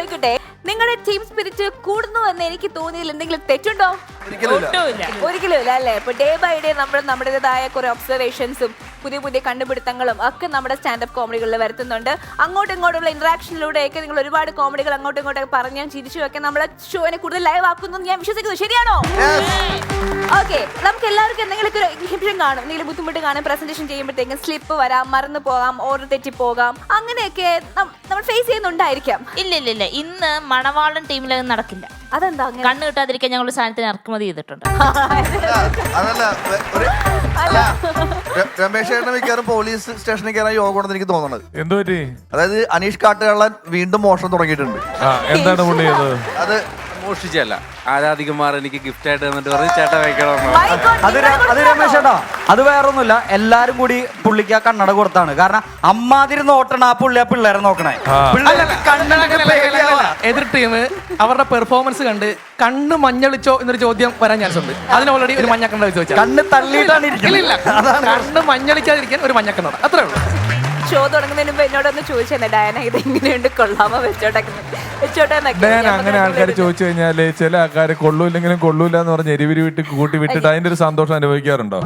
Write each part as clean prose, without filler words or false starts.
ചോദിക്കട്ടെ, നിങ്ങളുടെ team spirit കൂടുന്നു എന്ന് എനിക്ക് തോന്നിയതിൽ എന്തെങ്കിലും തെറ്റുണ്ടോ? ഒരിക്കലും ഇല്ല അല്ലേ? ഇപ്പൊ ഡേ ബൈ ഡേ നമ്മൾ നമ്മുടേതായ കുറെ ഒബ്സർവേഷൻസും പുതിയ പുതിയ കണ്ടുപിടുത്തങ്ങളും ഒക്കെ നമ്മുടെ സ്റ്റാൻഡപ്പ് കോമഡികളിൽ വരുത്തുന്നുണ്ട്. അങ്ങോട്ടും ഇങ്ങോട്ടുള്ള ഇന്ററാക്ഷനിലൂടെയൊക്കെ നിങ്ങൾ ഒരുപാട് കോമഡികൾ അങ്ങോട്ടും ഇങ്ങോട്ടൊക്കെ പറഞ്ഞ് ചിരിച്ചു ഒക്കെ നമ്മളെ ഷോനെ കൂടുതൽ ലൈവ് ആക്കുന്നു ഞാൻ വിശ്വസിക്കുന്നു. ശരിയാണോ? ഓക്കെ, നമുക്ക് എല്ലാവർക്കും എന്തെങ്കിലും ഒരു ഇൻഹിബിഷൻ കാണും, എന്തെങ്കിലും ബുദ്ധിമുട്ട് കാണും. പ്രസന്റേഷൻ ചെയ്യുമ്പോഴത്തേക്കും സ്ലിപ്പ് വരാം, മറന്നു പോകാം, ഓർഡർ തെറ്റിപ്പോകാം, അങ്ങനെയൊക്കെ നമ്മൾ ഫേസ് ചെയ്യുന്നുണ്ടായിരിക്കാം. ഇല്ല ഇന്ന് മണവാളൻ ടീമിൽ നടക്കില്ല. അതെന്താ? കണ്ണ് കിട്ടാതിരിക്കാൻ ഞങ്ങൾ സാധനത്തിന് ഇറക്കുമതി ചെയ്തിട്ടുണ്ട്. രമേശ് ചേട്ടന് മിക്കവാറും പോലീസ് സ്റ്റേഷനിൽ കയറാൻ യോഗ ഉണ്ടെന്ന് എനിക്ക് തോന്നുന്നത്. എന്തു പറ്റി? അതായത് അനീഷ് കാട്ടുകള്ളൻ വീണ്ടും മോഷണം തുടങ്ങിയിട്ടുണ്ട്. എന്താണ് പുള്ളി ചെയ്തത്? അത് മോഷിച്ചല്ല, ആരാധികമാർ എനിക്ക് ഗിഫ്റ്റ് ആയിട്ട് തന്നിട്ട് പറഞ്ഞു ചേട്ടാ വയ്ക്കണം. അത് രമേശ് ചേട്ടാ, അത് വേറൊന്നുമില്ല, എല്ലാരും കൂടി പുള്ളിക്ക് ആ കണ്ണട കൊടുത്താണ്. കാരണം അമ്മാതിരി നോട്ടണ ആ പുള്ളി ആ പിള്ളേരെ നോക്കണേ. എതിർ ടീം അവരുടെ പെർഫോമൻസ് കണ്ട് കണ്ണ് മഞ്ഞളിച്ചോ എന്നൊരു ചോദ്യം വരാൻ ചാൻസ് ഉണ്ട്. അതിന് ഓൾറെഡി ഒരു മഞ്ഞക്കണ്ണട വെച്ച് വെച്ചാൽ കണ്ണ് തള്ളിയിട്ടാണ് ഇരിക്കുന്നത്. കണ്ണ് മഞ്ഞളിക്കാതിരിക്കാൻ ഒരു മഞ്ഞക്കണ്ണട, അത്രേ ഉള്ളൂ. ഷോ തുടങ്ങുന്നതിന് മുമ്പ് എന്നോടൊന്ന് ചോദിച്ചെന്നെ, ഡയന ഇത് എങ്ങനെയുണ്ട്, കൊള്ളാമോ, വെച്ചോട്ടെ. അങ്ങനെ ആൾക്കാർ ചോദിച്ചു കഴിഞ്ഞാല് ചില ആൾക്കാർ കൊള്ളൂല്ലെങ്കിലും കൊള്ളൂല എന്ന് പറഞ്ഞ് എരിവിരി വിട്ട് കൂട്ടി വിട്ടിട്ട് അതിന്റെ ഒരു സന്തോഷം അനുഭവിക്കാറുണ്ടോ?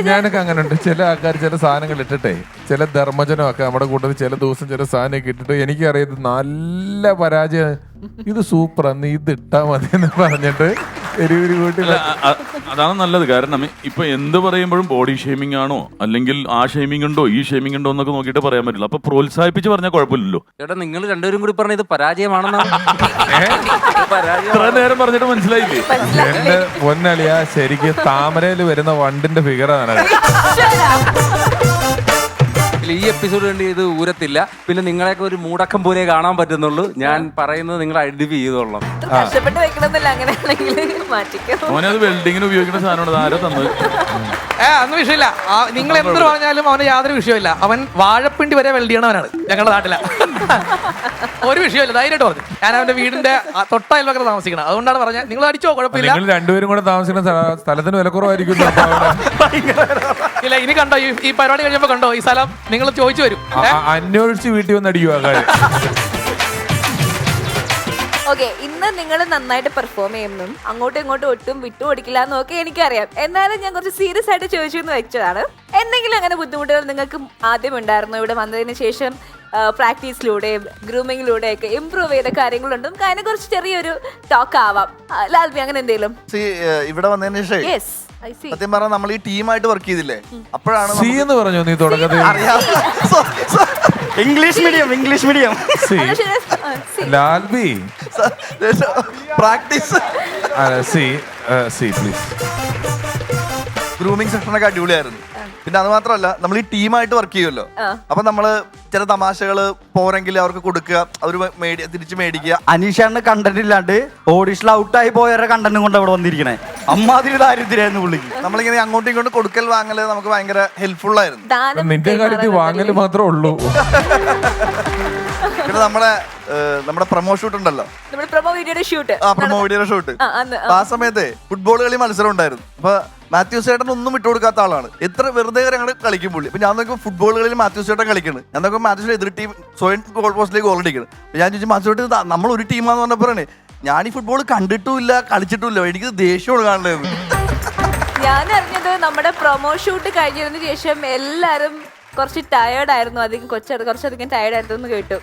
ഞാനൊക്കെ അങ്ങനെ ഉണ്ട്. ചില ആൾക്കാർ ചില സാധനങ്ങൾ ഇട്ടിട്ടേ, ചില ധർമ്മജനമൊക്കെ നമ്മുടെ കൂട്ടത്തിൽ ചില ദിവസം ചില സാധനമൊക്കെ ഇട്ടിട്ട് എനിക്കറിയാം ഇത് നല്ല പരാജയം, ഇത് സൂപ്പർ അന്ന് ഇത് ഇട്ടാ മതി എന്ന് പറഞ്ഞിട്ട് എരിവിരി കൂട്ടി. അതാണ് നല്ലത്. കാരണം ഇപ്പൊ എന്ത് പറയുമ്പോഴും ബോഡി ഷേമിംഗ് ആണോ അല്ലെങ്കിൽ ആ ഷേമിംഗ് ഉണ്ടോ ഈ ഷേമിംഗ് ഉണ്ടോ എന്നൊക്കെ നോക്കിയിട്ട് പറയാൻ പറ്റില്ല. അപ്പൊ പ്രോത്സാഹിപ്പിച്ച് പറഞ്ഞാൽ കുഴപ്പമില്ലല്ലോ. ചേട്ടാ നിങ്ങൾ രണ്ടുപേരും കൂടി പറഞ്ഞ ഇത് പരാജയമാണെന്നാണ്. ഇത്ര നേരം പറഞ്ഞിട്ട് മനസ്സിലായില്ലേ? എന്റെ പൊന്നളിയ ശരിക്ക് താമരയിൽ വരുന്ന വണ്ടിന്റെ ഫിഗറാണ്. ഈ എപ്പിസോഡ് കണ്ട് ഇത് ഊരത്തില്ല. പിന്നെ നിങ്ങളെയൊക്കെ ഒരു മൂടക്കം പോലെ കാണാൻ പറ്റുന്നുള്ളൂ. ഞാൻ പറയുന്നത് നിങ്ങൾ ഐഡന്റിഫൈ ചെയ്തോളാം. കഷ്ടപ്പെട്ട് വെക്കണമെന്നില്ല, അങ്ങനെയാണെങ്കിൽ മാറ്റിക്കോ. മോനത് വെൽഡിങ്ങിന് ഉപയോഗിക്കുന്ന സാധനമാണ്. ആരോ തന്നത്? അന്ന് വിഷയമില്ല. നിങ്ങൾ എന്ത് പറഞ്ഞാലും അവന് യാതൊരു വിഷയമില്ല. അവൻ വാഴപ്പിണ്ടി വരെ വെൽഡ് ചെയ്യണവനാണ് ഞങ്ങളുടെ നാട്ടില. ഒരു വിഷയമില്ല, ധൈര്യമായിട്ട് പറഞ്ഞു. ഞാൻ അവന്റെ വീടിന്റെ തൊട്ടയൽവക്കത്ത് താമസിക്കണം. അതുകൊണ്ടാണ് പറഞ്ഞത് നിങ്ങൾ അടിച്ചോ കുഴപ്പമില്ല. നിങ്ങൾ രണ്ടുപേരും കൂടെ താമസിക്കുന്ന സ്ഥലത്തിന് വിലക്കുറവായിരിക്കും. ഇല്ല, ഇനി കണ്ടോ ഈ പരിപാടി കഴിഞ്ഞപ്പോ കണ്ടോ ഈ സ്ഥലം നിങ്ങൾ ചോദിച്ചു വരും. അന്വേഷിച്ച് വീട്ടിൽ വന്ന് അടിക്കുക. ഓക്കെ, ഇന്ന് നിങ്ങൾ നന്നായിട്ട് പെർഫോം ചെയ്യുന്നു, അങ്ങോട്ടും ഇങ്ങോട്ടും ഒട്ടും വിട്ടുകൊടുക്കില്ല എന്നൊക്കെ എനിക്കറിയാം. എന്നാലും ഞാൻ കുറച്ച് സീരിയസ് ആയിട്ട് ചോദിച്ചു എന്ന് വെച്ചതാണ്. എന്തെങ്കിലും അങ്ങനെ ബുദ്ധിമുട്ടുകൾ നിങ്ങൾക്ക് ആദ്യം ഉണ്ടായിരുന്നു? ഇവിടെ വന്നതിന് ശേഷം പ്രാക്ടീസിലൂടെയും ഗ്രൂമിങ്ങിലൂടെയൊക്കെ ഇമ്പ്രൂവ് ചെയ്ത കാര്യങ്ങളുണ്ട്. നമുക്ക് അതിനെ കുറിച്ച് ചെറിയൊരു ടോക്ക് ആവാം. ലാൽബി, അങ്ങനെ എന്തെങ്കിലും? ഇവിടെ വന്നതിന് ശേഷം സത്യം പറഞ്ഞാൽ നമ്മൾ ഈ ടീമായിട്ട് വർക്ക് ചെയ്തില്ലേ, അപ്പോഴാണ് സി എന്ന് പറഞ്ഞു നീ തുടക്കത്തിൽ. ഇംഗ്ലീഷ് മീഡിയം ലാൽബി പ്രാക്ടീസ് പ്ലീസ്. ഗ്രൂമിംഗ് സെക്ഷനൊക്കെ അടിപൊളിയായിരുന്നു. പിന്നെ അത് മാത്രമല്ല, നമ്മൾ ഈ ടീമായിട്ട് വർക്ക് ചെയ്യുമല്ലോ, അപ്പൊ നമ്മള് ചില തമാശകള് പോരെങ്കിൽ അവർക്ക് കൊടുക്കുക, അവര് തിരിച്ചു മേടിക്കുക. അനീഷാണ് കണ്ടന്റ് ഇല്ലാണ്ട് ഓഡിഷനിൽ ഔട്ടായി പോയവരുടെ കണ്ടന്റും കൊണ്ട് അവിടെ വന്നിരിക്കണേ. അമ്മാതിരി ദാരിദ്ര്യായിരുന്നു പുള്ളിക്ക്. നമ്മളിങ്ങനെ അങ്ങോട്ടും ഇങ്ങോട്ടും കൊടുക്കൽ വാങ്ങല് നമുക്ക് ഭയങ്കര ഹെൽപ്ഫുൾ ആയിരുന്നു. നിന്റെ കാര്യത്തിൽ വാങ്ങല് മാത്രമേ ഉള്ളൂ. പിന്നെ നമ്മുടെ പ്രൊമോ ഷൂട്ട് ഉണ്ടല്ലോ, പ്രൊമോ വീഡിയോയുടെ ഷൂട്ട്. ആ സമയത്ത് ഫുട്ബോൾ കളി മത്സരം ഉണ്ടായിരുന്നു. അപ്പൊ മാത്യൂസ് ചേട്ടൻ ഒന്നും വിട്ടുകൊടുക്കാത്ത ആളാണ്. എത്ര വെറുതെ ഞങ്ങൾ കളിക്കും പുള്ളി. അപ്പൊ ഞാൻ നോക്കുമ്പോൾ ഫുട്ബോൾ കളിയിൽ മാത്യൂസ് ചേട്ടൻ കളിക്കണം. ഞാൻ നോക്കുമ്പോൾ മാത്യൂസ് എതിർ ടീം സ്വയം ഗോൾ പോസ്റ്റിലേക്ക് ഗോൾ അടിക്കണം. ഞാൻ ചോദിച്ചു മാത്യൂസ് ചേട്ടൻ നമ്മൾ ഒരു ടീമാന്ന് പറഞ്ഞപ്പോഴാണ് ഞാൻ ഈ ഫുട്ബോൾ കണ്ടിട്ടുമില്ല കളിച്ചിട്ടുമില്ല, എനിക്ക് ദേഷ്യമാണ് കാണുന്നത്. ഞാൻ അറിഞ്ഞത് നമ്മുടെ പ്രൊമോ ഷൂട്ട് കഴിഞ്ഞതിന് ശേഷം എല്ലാരും കുറച്ച് ടയേർഡ് ആയിരുന്നു, കുറച്ചധികം ടയേർഡ് ആയിരുന്നു എന്ന് കേട്ടു.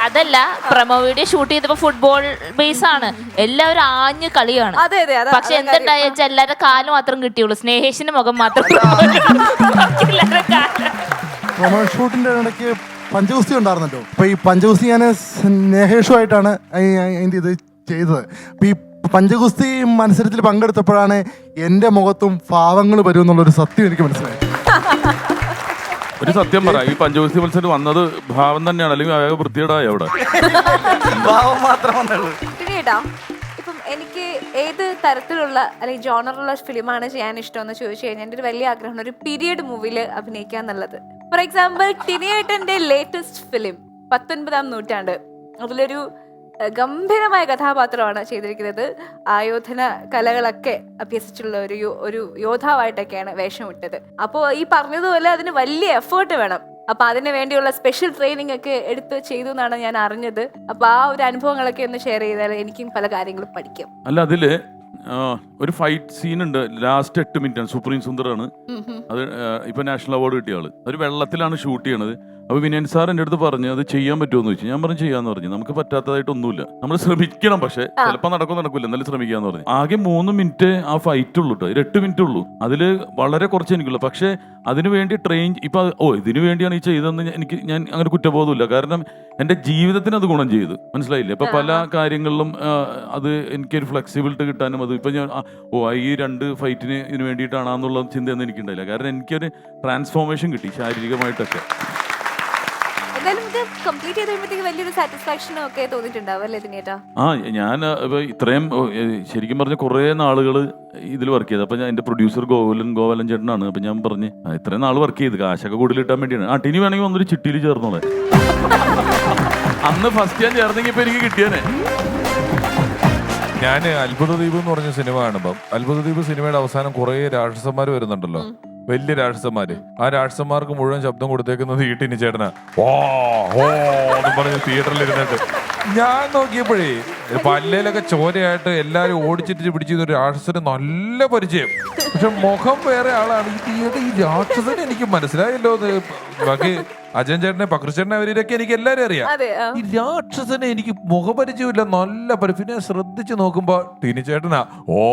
അതല്ല, പ്രൊമോ വീഡിയോ ഷൂട്ട് ചെയ്തപ്പോ ഫുട്ബോൾ ബേസ് ആണ്, എല്ലാവരും ആഞ്ഞ് കളിയാണ്. പക്ഷെ എന്തുണ്ടായ എല്ലാവരുടെ കാല് മാത്രം കിട്ടിയുള്ളൂ, സ്നേഹേഷിന്റെ മുഖം മാത്രം. പ്രൊമോ ഷൂട്ടിന്റെ ഇടയ്ക്ക് പഞ്ചഗുസ്തി ഉണ്ടായിരുന്നല്ലോ. അപ്പൊ ഈ പഞ്ചഗുസ്തി ഞാൻ സ്നേഹേഷുമായിട്ടാണ് അതിന്റെ ഇത് ചെയ്തത്. അപ്പൊ ഈ പഞ്ചഗുസ്തി മത്സരത്തിൽ പങ്കെടുത്തപ്പോഴാണ് എന്റെ മുഖത്തും ഭാവങ്ങൾ വരും എന്നുള്ളൊരു സത്യം എനിക്ക് മനസ്സിലായി. ഒരു സത്യം പറ, ഈ പഞ്ചഗുസ്തി മത്സരം വന്നത് ഭാവം തന്നെയാണ്, അല്ലെങ്കിൽ അയാൾ വൃത്തികേടായി അവിടെ ഭാവം മാത്രം വന്നുള്ളൂ. ഇപ്പം എനിക്ക് ഏത് തരത്തിലുള്ള അല്ലെങ്കിൽ ജോണറുള്ള ഫിലിമാണ് ചെയ്യാൻ ഇഷ്ടമെന്ന് ചോദിച്ചു കഴിഞ്ഞാൽ എൻ്റെ ഒരു വലിയ ആഗ്രഹമാണ് ഒരു പീരിയഡ് മൂവിയിൽ അഭിനയിക്കുക എന്നുള്ളത്. ഫോർ എക്സാമ്പിൾ ടിനിയേട്ടൻ്റെ ലേറ്റസ്റ്റ് ഫിലിം 19-ാം നൂറ്റാണ്ട്, അതിലൊരു ഗംഭീരമായ കഥാപാത്രമാണ് ചെയ്തിരിക്കുന്നത്. ആയോധന കലകളൊക്കെ അഭ്യസിച്ചുള്ള ഒരു യോദ്ധാവായിട്ടൊക്കെയാണ് വേഷം ഇട്ടത്. അപ്പോൾ ഈ പറഞ്ഞതുപോലെ അതിന് വലിയ എഫേർട്ട് വേണം. അപ്പൊ അതിന് വേണ്ടിയുള്ള സ്പെഷ്യൽ ട്രെയിനിങ് ഒക്കെ എടുത്ത് ചെയ്തു എന്നാണ് ഞാൻ അറിഞ്ഞത്. അപ്പൊ ആ ഒരു അനുഭവങ്ങളൊക്കെ ഒന്ന് ഷെയർ ചെയ്താൽ എനിക്കും പല കാര്യങ്ങളും പഠിക്കാം. അല്ല, അതില് ഒരു ഫൈറ്റ് സീൻ ഉണ്ട്, ലാസ്റ്റ് 8 മിനിറ്റാണ്. സുപ്രീം സുന്ദറാണ് അത്. ഇപ്പൊ നാഷണൽ അവാർഡ് കിട്ടിയ ആള്. ഒരു വെള്ളത്തിലാണ് ഷൂട്ട് ചെയ്യണത്. അപ്പൊ വിനയൻ സാർ എൻ്റെ അടുത്ത് പറഞ്ഞു അത് ചെയ്യാൻ പറ്റുമെന്ന് ചോദിച്ചു. ഞാൻ പറഞ്ഞു ചെയ്യാന്ന് പറഞ്ഞു. നമുക്ക് പറ്റാത്തതായിട്ടൊന്നുമില്ല, നമ്മൾ ശ്രമിക്കണം, പക്ഷെ ചിലപ്പോൾ നടക്കില്ല, എന്നാലും ശ്രമിക്കാന്ന് പറഞ്ഞു. ആകെ 3 മിനിറ്റ് ആ ഫൈറ്റ് ഉള്ളൂ കേട്ടോ, 8 മിനിറ്റ് ഉള്ളൂ. അതില് വളരെ കുറച്ച് എനിക്കുള്ളൂ. പക്ഷെ അതിനു വേണ്ടി ട്രെയിൻ ഇപ്പൊ ഇതിനു വേണ്ടിയാണ് ഈ ചെയ്തതെന്ന് ഞാൻ അങ്ങനെ കുറ്റബോധമില്ല. കാരണം എൻ്റെ ജീവിതത്തിന് അത് ഗുണം ചെയ്തു, മനസ്സിലായില്ലേ? ഇപ്പൊ പല കാര്യങ്ങളിലും അത് എനിക്കൊരു ഫ്ലെക്സിബിലിറ്റി കിട്ടാനും അത് ഇപ്പൊ ഞാൻ ഈ 2 ഫൈറ്റിന് ഇതിന് വേണ്ടിയിട്ടാണെന്നുള്ള ചിന്തയൊന്നും എനിക്കുണ്ടായില്ല. കാരണം എനിക്കൊരു ട്രാൻസ്ഫോർമേഷൻ കിട്ടി ശാരീരികമായിട്ടൊക്കെ. വലിയൊരു സാറ്റിസ്ഫാക്ഷനും ഒക്കെ തോന്നിയിട്ടുണ്ടാവും അല്ലേ ദിനേട്ടാ? ഞാൻ ഇപ്പൊ ഇത്രയും ശരിക്കും പറഞ്ഞ കുറെ നാളുകള് ഇതിൽ വർക്ക് ചെയ്ത്. അപ്പൊ ഞാൻ എന്റെ പ്രൊഡ്യൂസർ ഗോവലൻ ചേട്ടനാണ്. അപ്പൊ ഞാൻ പറഞ്ഞ് ഇത്രയും നാൾ വർക്ക് ചെയ്ത് കാശൊക്കെ കൂടുതൽ കിട്ടാൻ വേണ്ടിയാണ്. ടിനി വേണമെങ്കിൽ വന്നൊരു ചിട്ടിയിൽ ചേർന്നോളെ. അന്ന് ഫസ്റ്റ് ഞാൻ ചേർന്നെങ്കിൽ ഇപ്പൊ എനിക്ക് കിട്ടിയാനെ. ഞാൻ അത്ഭുതദ്വീപ് എന്ന് പറഞ്ഞ സിനിമ കാണുമ്പം അത്ഭുതദ്വീപ് സിനിമയുടെ അവസാനം കുറെ രാക്ഷസന്മാര് വരുന്നുണ്ടല്ലോ, വലിയ രാക്ഷസന്മാര്. ആ രാക്ഷസന്മാർക്ക് മുഴുവൻ ശബ്ദം കൊടുത്തേക്കുന്നത് ഈ ടിനി ചേട്ടനാ. ഓ ഓ എന്ന് പറഞ്ഞ് തിയേറ്ററിൽ ഇരുന്നിട്ട് ഞാൻ നോക്കിയപ്പോഴേ പല്ലേലൊക്കെ ചോരയായിട്ട് എല്ലാരും ഓടിച്ചിട്ട് പിടിച്ച് ഒരു രാക്ഷസന് നല്ല പരിചയം, പക്ഷെ മുഖം വേറെ ആളാണ്. ഈ രാക്ഷസനെ എനിക്ക് മനസ്സിലായല്ലോ. ബാക്കി അജയൻ ചേട്ടനെ പക്രുചേട്ടനെ അവരൊക്കെ എനിക്ക് എല്ലാരും അറിയാം. ഈ രാക്ഷസനെ എനിക്ക് മുഖപരിചയമില്ല, നല്ല പിന്നെ ശ്രദ്ധിച്ചു നോക്കുമ്പോ ടിനി ചേട്ടനാ. ഓ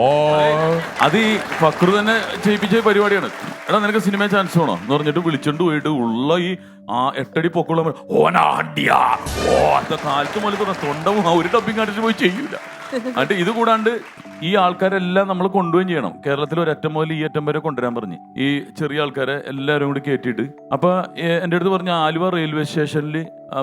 ഓ അത് ഈ ഫക്രു തന്നെ ചെയ്യിപ്പിച്ച പരിപാടിയാണ്. എടാ നിനക്ക് സിനിമ ചാൻസ് വേണോ എന്ന് പറഞ്ഞിട്ട് വിളിച്ചോണ്ട് പോയിട്ട് ഉള്ള ഈ 8 അടി പൊക്കമുള്ള കാലത്ത് മുതൽ തൊണ്ടവും ഒരു ഡബിങ് ആർട്ടിസ്റ്റ് പോയി ചെയ്യൂല. എന്നിട്ട് ഇത് കൂടാണ്ട് ഈ ആൾക്കാരെല്ലാം നമ്മൾ കൊണ്ടുപോയി ചെയ്യണം. കേരളത്തിൽ ഒരറ്റം മുതൽ ഈ അറ്റം വരെ കൊണ്ടുവരാൻ പറഞ്ഞ് ഈ ചെറിയ ആൾക്കാരെ എല്ലാവരും കൂടി കയറ്റിയിട്ട്. അപ്പൊ എൻ്റെ അടുത്ത് പറഞ്ഞ ആലുവ റെയിൽവേ സ്റ്റേഷനിൽ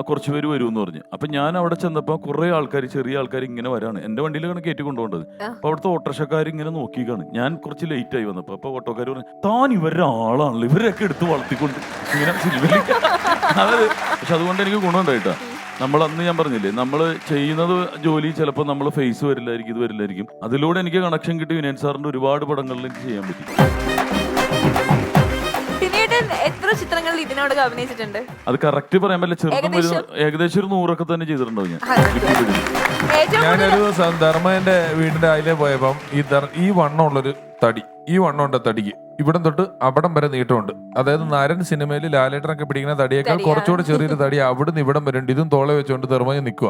കുറച്ച് പേര് വരുമെന്ന് പറഞ്ഞു. അപ്പൊ ഞാൻ അവിടെ ചെന്നപ്പോ കുറെ ആൾക്കാർ, ചെറിയ ആൾക്കാർ ഇങ്ങനെ വരാണ്. എന്റെ വണ്ടിയിലാണ് കയറ്റി കൊണ്ടുപോകേണ്ടത്. അപ്പൊ അവിടുത്തെ ഓട്ടോറിക്ഷക്കാർ ഇങ്ങനെ നോക്കിക്കാണ്. ഞാൻ കുറച്ച് ലേറ്റ് ആയി വന്നപ്പോ. അപ്പൊ ഓട്ടോക്കാർ പറഞ്ഞു താൻ ഇവരുടെ ആളാണല്ലോ, ഇവരൊക്കെ എടുത്ത് വളർത്തിക്കൊണ്ട് ഇങ്ങനെ സിനിമയിൽ. അതായത് പക്ഷെ അതുകൊണ്ട് എനിക്ക് ഗുണമുണ്ടായിട്ടാ. അന്ന് ഞാൻ പറഞ്ഞില്ലേ, നമ്മൾ ചെയ്യുന്നത് ജോലി ചിലപ്പോൾ നമ്മൾ ഫേസ് വരില്ലായിരിക്കും, ഇത് വരില്ലായിരിക്കും. അതിലൂടെ എനിക്ക് കണക്ഷൻ കിട്ടി. വിനയൻ സാറിന്റെ ഒരുപാട് പടങ്ങളിൽ എനിക്ക് ചെയ്യാൻ പറ്റി. എത്ര ചിത്രങ്ങളിൽ ഇതിനോട് അഭിനയിച്ചിട്ടുണ്ട്? അത് കറക്റ്റ് പറയാൻ പറ്റില്ല. ചെറുപ്പം ഏകദേശം ഒരു 100 തന്നെ ചെയ്തിട്ടുണ്ടാവും ഞാൻ. ഞാനൊരു ദിവസം ധർമ്മന്റെ വീടിന്റെ അതിലേ പോയപ്പം ഈ വണ്ണമുള്ളൊരു തടി, ഈ വണ്ണമുണ്ട് തടിക്ക് ഇവിടം തൊട്ട് അവിടം വരെ നീട്ടമുണ്ട്. അതായത് നരൻ സിനിമയിൽ ലാലേട്ടനൊക്കെ പിടിക്കുന്ന തടിയേക്കാൾ കുറച്ചുകൂടെ ചെറിയൊരു തടി അവിടുന്ന് ഇവിടം വരെ ഉണ്ട്. ഇതും തോളെ വെച്ചോണ്ട് ധർമ്മയും നിൽക്കുക.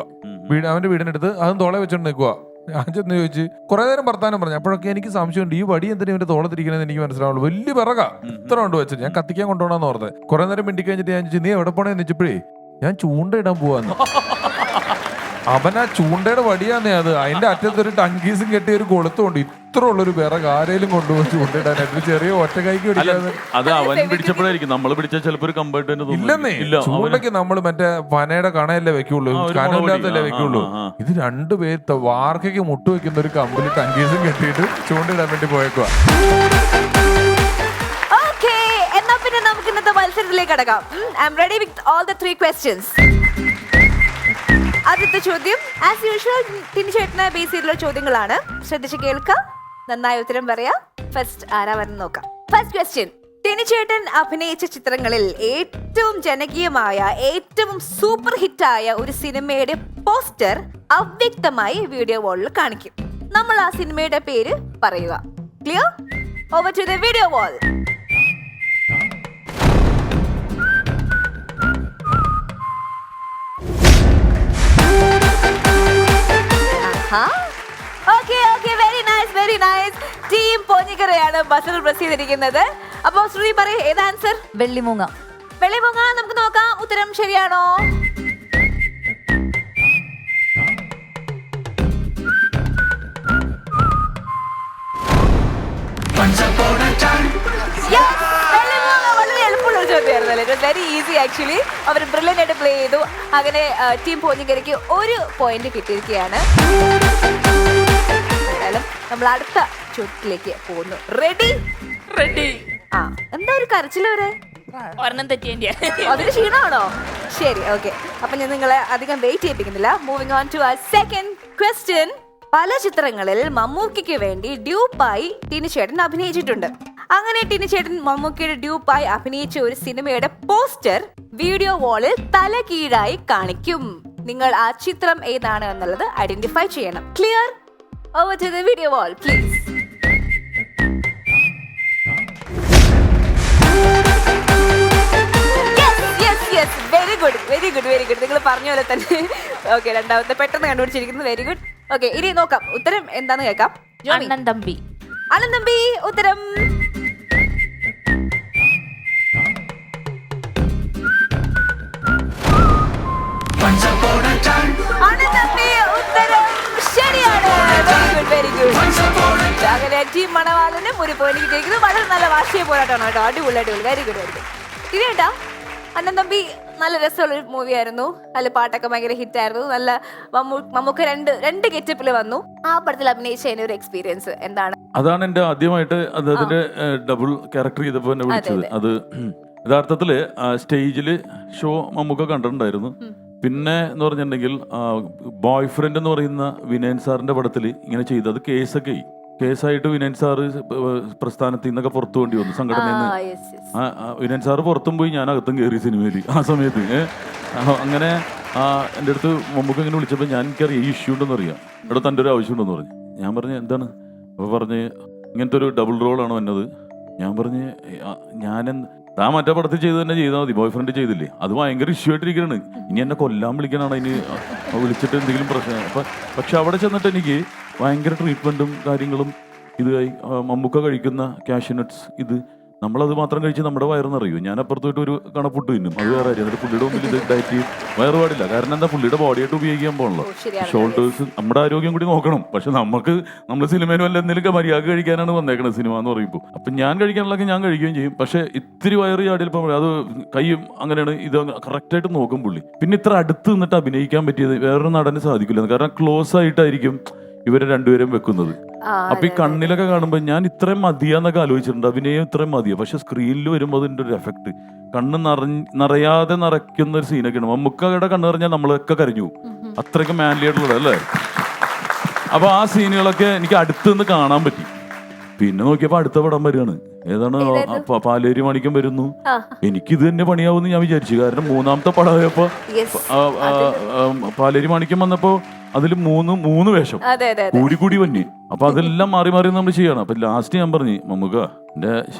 അവന്റെ വീടിനടുത്ത് അതും തോളെ വെച്ചോണ്ട് നിൽക്കുക. ഞാൻ ചെന്ന് ചോദിച്ച് കുറെ നേരം വർത്താനം പറഞ്ഞു. അപ്പോഴൊക്കെ എനിക്ക് സംശയമുണ്ട്, ഈ വടി എന്തിനാ ഇവന്റെ തോളത്തിരിക്കണമെന്ന് എനിക്ക് മനസ്സിലാവുള്ളൂ. വലിയ പിറക ഇത്ര കൊണ്ട് വെച്ചിട്ട് ഞാൻ കത്തിക്കാൻ കൊണ്ടുപോകണമെന്ന് പറഞ്ഞത്. കുറെ നേരം മിണ്ടി കഴിഞ്ഞിട്ട് ഞാൻ ചോദിച്ചു നീ എവിടെ പോണേന്ന് വെച്ചപ്പോഴേ ഞാൻ ചൂണ്ടയിടാൻ പോവാന്ന്. അവൻ ആ ചൂണ്ടയുടെ വടിയാന്നേ അത്. അതിന്റെ അറ്റത്തൊരു ടങ്കീസും കെട്ടി ഒരു കൊളുത്തുകൊണ്ട് ഇത്ര ഉള്ളൊരു പിറക് ആരേലും കൊണ്ടുപോയി ചൂണ്ടയിടാനായിട്ട് ചെറിയ ഒറ്റ കൈക്ക് പിടിക്കാതെ. അത് അവൻ പിടിച്ചപ്പോഴായിരിക്കും, നമ്മൾ പിടിച്ചാൽ ചിലപ്പോൾ ഒരു കമ്പാർട്ട് ഇല്ലെന്നേ. ചൂണ്ടയ്ക്ക് നമ്മൾ മറ്റേ പനയുടെ കണയല്ലേ വെക്കുള്ളൂ, കനമില്ലാത്തല്ലേ വെക്കുള്ളൂ. ഇത് 2 പേര് വാർക്കയ്ക്ക് മുട്ട് വെക്കുന്ന ഒരു കമ്പിൽ ടങ്കീസും കെട്ടിയിട്ട് ചൂണ്ടയിടാൻ വേണ്ടി പോയേക്കുക. എന്നാ പിന്നെ നമുക്ക് ഇന്നത്തെ മത്സരത്തിലേക്ക് കടക്കാം. I am ready with all the 3 questions. ആദ്യത്തെ ചോദ്യം ആസ് യൂഷ്വൽ ടിനി ചേട്ടനെ ബേസ് ചെയ്തുള്ള ചോദ്യങ്ങളാണ്. ശ്രദ്ധിച്ച് കേൾക്കാം, നന്നായി ഉത്തരം പറയാം. ഫസ്റ്റ് ആരാ വരുന്ന നോക്കാം. ഫസ്റ്റ് ക്വസ്റ്റ്യൻ, ടിനി ചേട്ടൻ അഭിനയിച്ച ചിത്രങ്ങളിൽ ഏറ്റവും ജനകീയമായ, ഏറ്റവും സൂപ്പർ ഹിറ്റായ ഒരു സിനിമയുടെ പോസ്റ്റർ അവ്യക്തമായി വീഡിയോ വാളിൽ കാണിക്കും. നമ്മൾ ആ സിനിമയുടെ പേര് പറയുക. Clear? Over to the video wall. Very nice. Team പോഞ്ഞിക്കരയാണ് ബസർ പ്രസ് ചെയ്തിരിക്കുന്നത്. അപ്പോ ശ്രുതി പറയൂ, ഏത് ആൻസർ? വെള്ളിമൂങ്ങ. വെള്ളിമൂങ്ങ. നമുക്ക് നോക്കാം ഉത്തരം ശരിയാണോ? വളരെ എളുപ്പമുള്ള ഒരു ചോദ്യമായിരുന്നല്ലേ. It was very easy actually. അവർ ബ്രില്യന്റ് ആയിട്ട് പ്ലേ ചെയ്തു. അങ്ങനെ ടീം പോഞ്ഞിക്കരയ്ക്ക് 1 പോയിന്റ് കിട്ടിയിരിക്കുകയാണ്. നമ്മൾ അടുത്ത ചോദ്യത്തിലേക്ക് പോകുന്നു. റെഡി? എന്താ ഒരു കരച്ചില് വരെ? അതിന് ക്ഷീണമാണോ? ശരി, ഓക്കെ. അപ്പൊ ഞാൻ നിങ്ങളെ അധികം വെയിറ്റ് ചെയ്യിപ്പിക്കുന്നില്ല. Moving on to our second question. പല ചിത്രങ്ങളിൽ മമ്മൂക്കിക്ക് വേണ്ടി ഡ്യൂപ്പായി ടിനി ചേട്ടൻ അഭിനയിച്ചിട്ടുണ്ട്. അങ്ങനെ ടിനി ചേട്ടൻ മമ്മൂക്കയുടെ ഡ്യൂപ്പായി അഭിനയിച്ച ഒരു സിനിമയുടെ പോസ്റ്റർ വീഡിയോ വാളിൽ തലകീഴായി കാണിക്കും. നിങ്ങൾ ആ ചിത്രം ഏതാണ് എന്നുള്ളത് ഐഡന്റിഫൈ ചെയ്യണം. Clear? Over to the video wall please. Very good very good very good. നിങ്ങൾ പറഞ്ഞ പോലെ തന്നെ. ഓക്കെ, രണ്ടാമത്തെ പെട്ടെന്ന് കണ്ടുപിടിച്ചിരിക്കുന്നു. Very good. ഓക്കെ, ഇനി നോക്കാം ഉത്തരം എന്താന്ന് കേൾക്കാം. അണ്ണൻ തമ്പി. അണ്ണൻ തമ്പി ഉത്തരം. അണ്ണൻ തമ്പി ഉത്തരം ശരിയാണ്. Very good very good. അങ്ങനെ ടീം മണവാളനും ഒരു പോയിന്റ് കിട്ടിയിരിക്കുന്നു. വളരെ നല്ല വാശിയ പോരാട്ടമാണ് കേട്ടോ. അടിപൊളി അടിപൊളി. Very good very good. ഇത് കേട്ടാ അണ്ണൻ തമ്പി നല്ല രസമുള്ള ഒരു മൂവി ആയിരുന്നു. അതിൽ പാട്ടൊക്കെ ഭയങ്കര ഹിറ്റ് ആയിരുന്നു. നല്ല മമ്മൂക്ക രണ്ട് ഗെറ്റപ്പിൽ വന്നു. ആ പടത്തിൽ അഭിനയിച്ച ഒരു എക്സ്പീരിയൻസ് എന്താണ്? അതാണ് എന്റെ ആദ്യമായിട്ട് അദ്ദേഹത്തിന്റെ ഡബിൾ ക്യാരക്ടർ ചെയ്തപ്പോ എന്നെ വിളിച്ചത്. അത് യഥാർത്ഥത്തില് സ്റ്റേജില് ഷോ മമ്മൂക്ക കണ്ടിട്ടുണ്ടായിരുന്നു. പിന്നെ എന്ന് പറഞ്ഞിട്ടുണ്ടെങ്കിൽ ബോയ് ഫ്രണ്ട് എന്ന് പറയുന്ന വിനയൻ സാറിന്റെ പടത്തിൽ ഇങ്ങനെ ചെയ്തത് കേസൊക്കെ കേസായിട്ട് വിനയൻ സാറ് പ്രസ്ഥാനത്തിൽ നിന്നൊക്കെ പുറത്തു വേണ്ടി വന്നു സംഘടനയിൽ നിന്ന്. വിനയൻ സാറ് പുറത്തും പോയി, ഞാൻ അകത്തും കയറി സിനിമയിൽ ആ സമയത്ത്. അങ്ങനെ എൻ്റെ അടുത്ത് മമ്മൂക്ക ഇങ്ങനെ വിളിച്ചപ്പോൾ ഞാൻ എനിക്കറിയാം ഈ ഇഷ്യൂ ഉണ്ടെന്ന് അറിയാം. ഇവിടെ തൻ്റെ ഒരു ആവശ്യം ഉണ്ടെന്ന് പറഞ്ഞു. ഞാൻ പറഞ്ഞു എന്താണ്? അപ്പോൾ പറഞ്ഞ് ഇങ്ങനത്തെ ഒരു ഡബിൾ റോളാണ് വന്നത്. ഞാൻ പറഞ്ഞ് താൻ മറ്റേ പടത്തിൽ ചെയ്ത് തന്നെ ചെയ്താൽ മതി, ബോയ് ഫ്രണ്ട് ചെയ്തില്ലേ, അത് ഭയങ്കര ഇഷ്യൂ ആയിട്ടിരിക്കുകയാണ്, ഇനി എന്നെ കൊല്ലാൻ വിളിക്കാനാണ്, അതിന് വിളിച്ചിട്ട് എന്തെങ്കിലും പ്രശ്നം. പക്ഷെ അവിടെ ചെന്നിട്ട് എനിക്ക് ഭയങ്കര ട്രീറ്റ്മെൻറ്റും കാര്യങ്ങളും ഇതായി. മമ്മൂക്ക കഴിക്കുന്ന കാഷ്യൂനട്ട്സ് ഇത് നമ്മളത് മാത്രം കഴിച്ച് നമ്മുടെ വയറെന്നറിയോ. ഞാൻ അപ്പുറത്തോട്ട് ഒരു കണപ്പുട്ട് തിന്നും, അത് വേറെ കാര്യം. എന്നിട്ട് പുള്ളിയുടെ മുമ്പിൽ ഇത് ഡയറ്റ് വയറ് പാടില്ല. കാരണം എന്താ, പുള്ളിയുടെ ബോഡിയായിട്ട് ഉപയോഗിക്കാൻ പോകണല്ലോ. ഷോൾഡേഴ്സ് നമ്മുടെ ആരോഗ്യം കൂടി നോക്കണം. പക്ഷെ നമ്മൾ സിനിമയിലും അല്ല എന്തെങ്കിലും മര്യാദ കഴിക്കാനാണ് വന്നേക്കണത് സിനിമ എന്ന് പറയുമ്പോൾ. അപ്പം ഞാൻ കഴിക്കാനുള്ളതൊക്കെ ഞാൻ കഴിക്കുകയും ചെയ്യും. പക്ഷെ ഇത്തിരി വയറ് ചാടിയപ്പോൾ അത് കയ്യും അങ്ങനെയാണ്. ഇത് കറക്റ്റായിട്ട് നോക്കും പുള്ളി. പിന്നെ ഇത്ര അടുത്ത് നിന്നിട്ട് അഭിനയിക്കാൻ പറ്റിയത് വേറൊരു നടന് സാധിക്കില്ല. കാരണം ക്ലോസ് ആയിട്ടായിരിക്കും ഇവരെ രണ്ടുപേരും വെക്കുന്നത്. അപ്പൊ ഈ കണ്ണിലൊക്കെ കാണുമ്പോൾ ഞാൻ ഇത്രയും മതിയാന്നൊക്കെ ആലോചിച്ചിട്ടുണ്ട്, അഭിനയം ഇത്രയും മതിയാ. പക്ഷെ സ്ക്രീനിൽ വരുമ്പോൾ അതിന്റെ ഒരു എഫക്ട്, കണ്ണ് നിറയാതെ നിറയ്ക്കുന്ന ഒരു സീനൊക്കെയാണ്. മമ്മൂക്കയുടെ കണ്ണ് നിറഞ്ഞാൽ നമ്മളൊക്കെ കരഞ്ഞു, അത്രയ്ക്ക് മാൻലി ആയിട്ടുള്ളത് അല്ലേ. അപ്പൊ ആ സീനുകളൊക്കെ എനിക്ക് അടുത്ത് നിന്ന് കാണാൻ പറ്റി. പിന്നെ നോക്കിയപ്പോ അടുത്ത പടം വരികയാണ്. ഏതാണ്? പാലേരി മാണിക്യം വരുന്നു. എനിക്കിത് തന്നെ പണിയാവുമെന്ന് ഞാൻ വിചാരിച്ചു. കാരണം മൂന്നാമത്തെ പടമായപ്പോ പാലേരി മാണിക്യം വന്നപ്പോ അതിൽ മൂന്ന് വേഷം കൂടി വന്നി. അപ്പൊ അതെല്ലാം മാറി മാറി നമ്മൾ ചെയ്യണം. അപ്പൊ ലാസ്റ്റ് ഞാൻ പറഞ്ഞു, മമ്മൂക്ക എന്റെ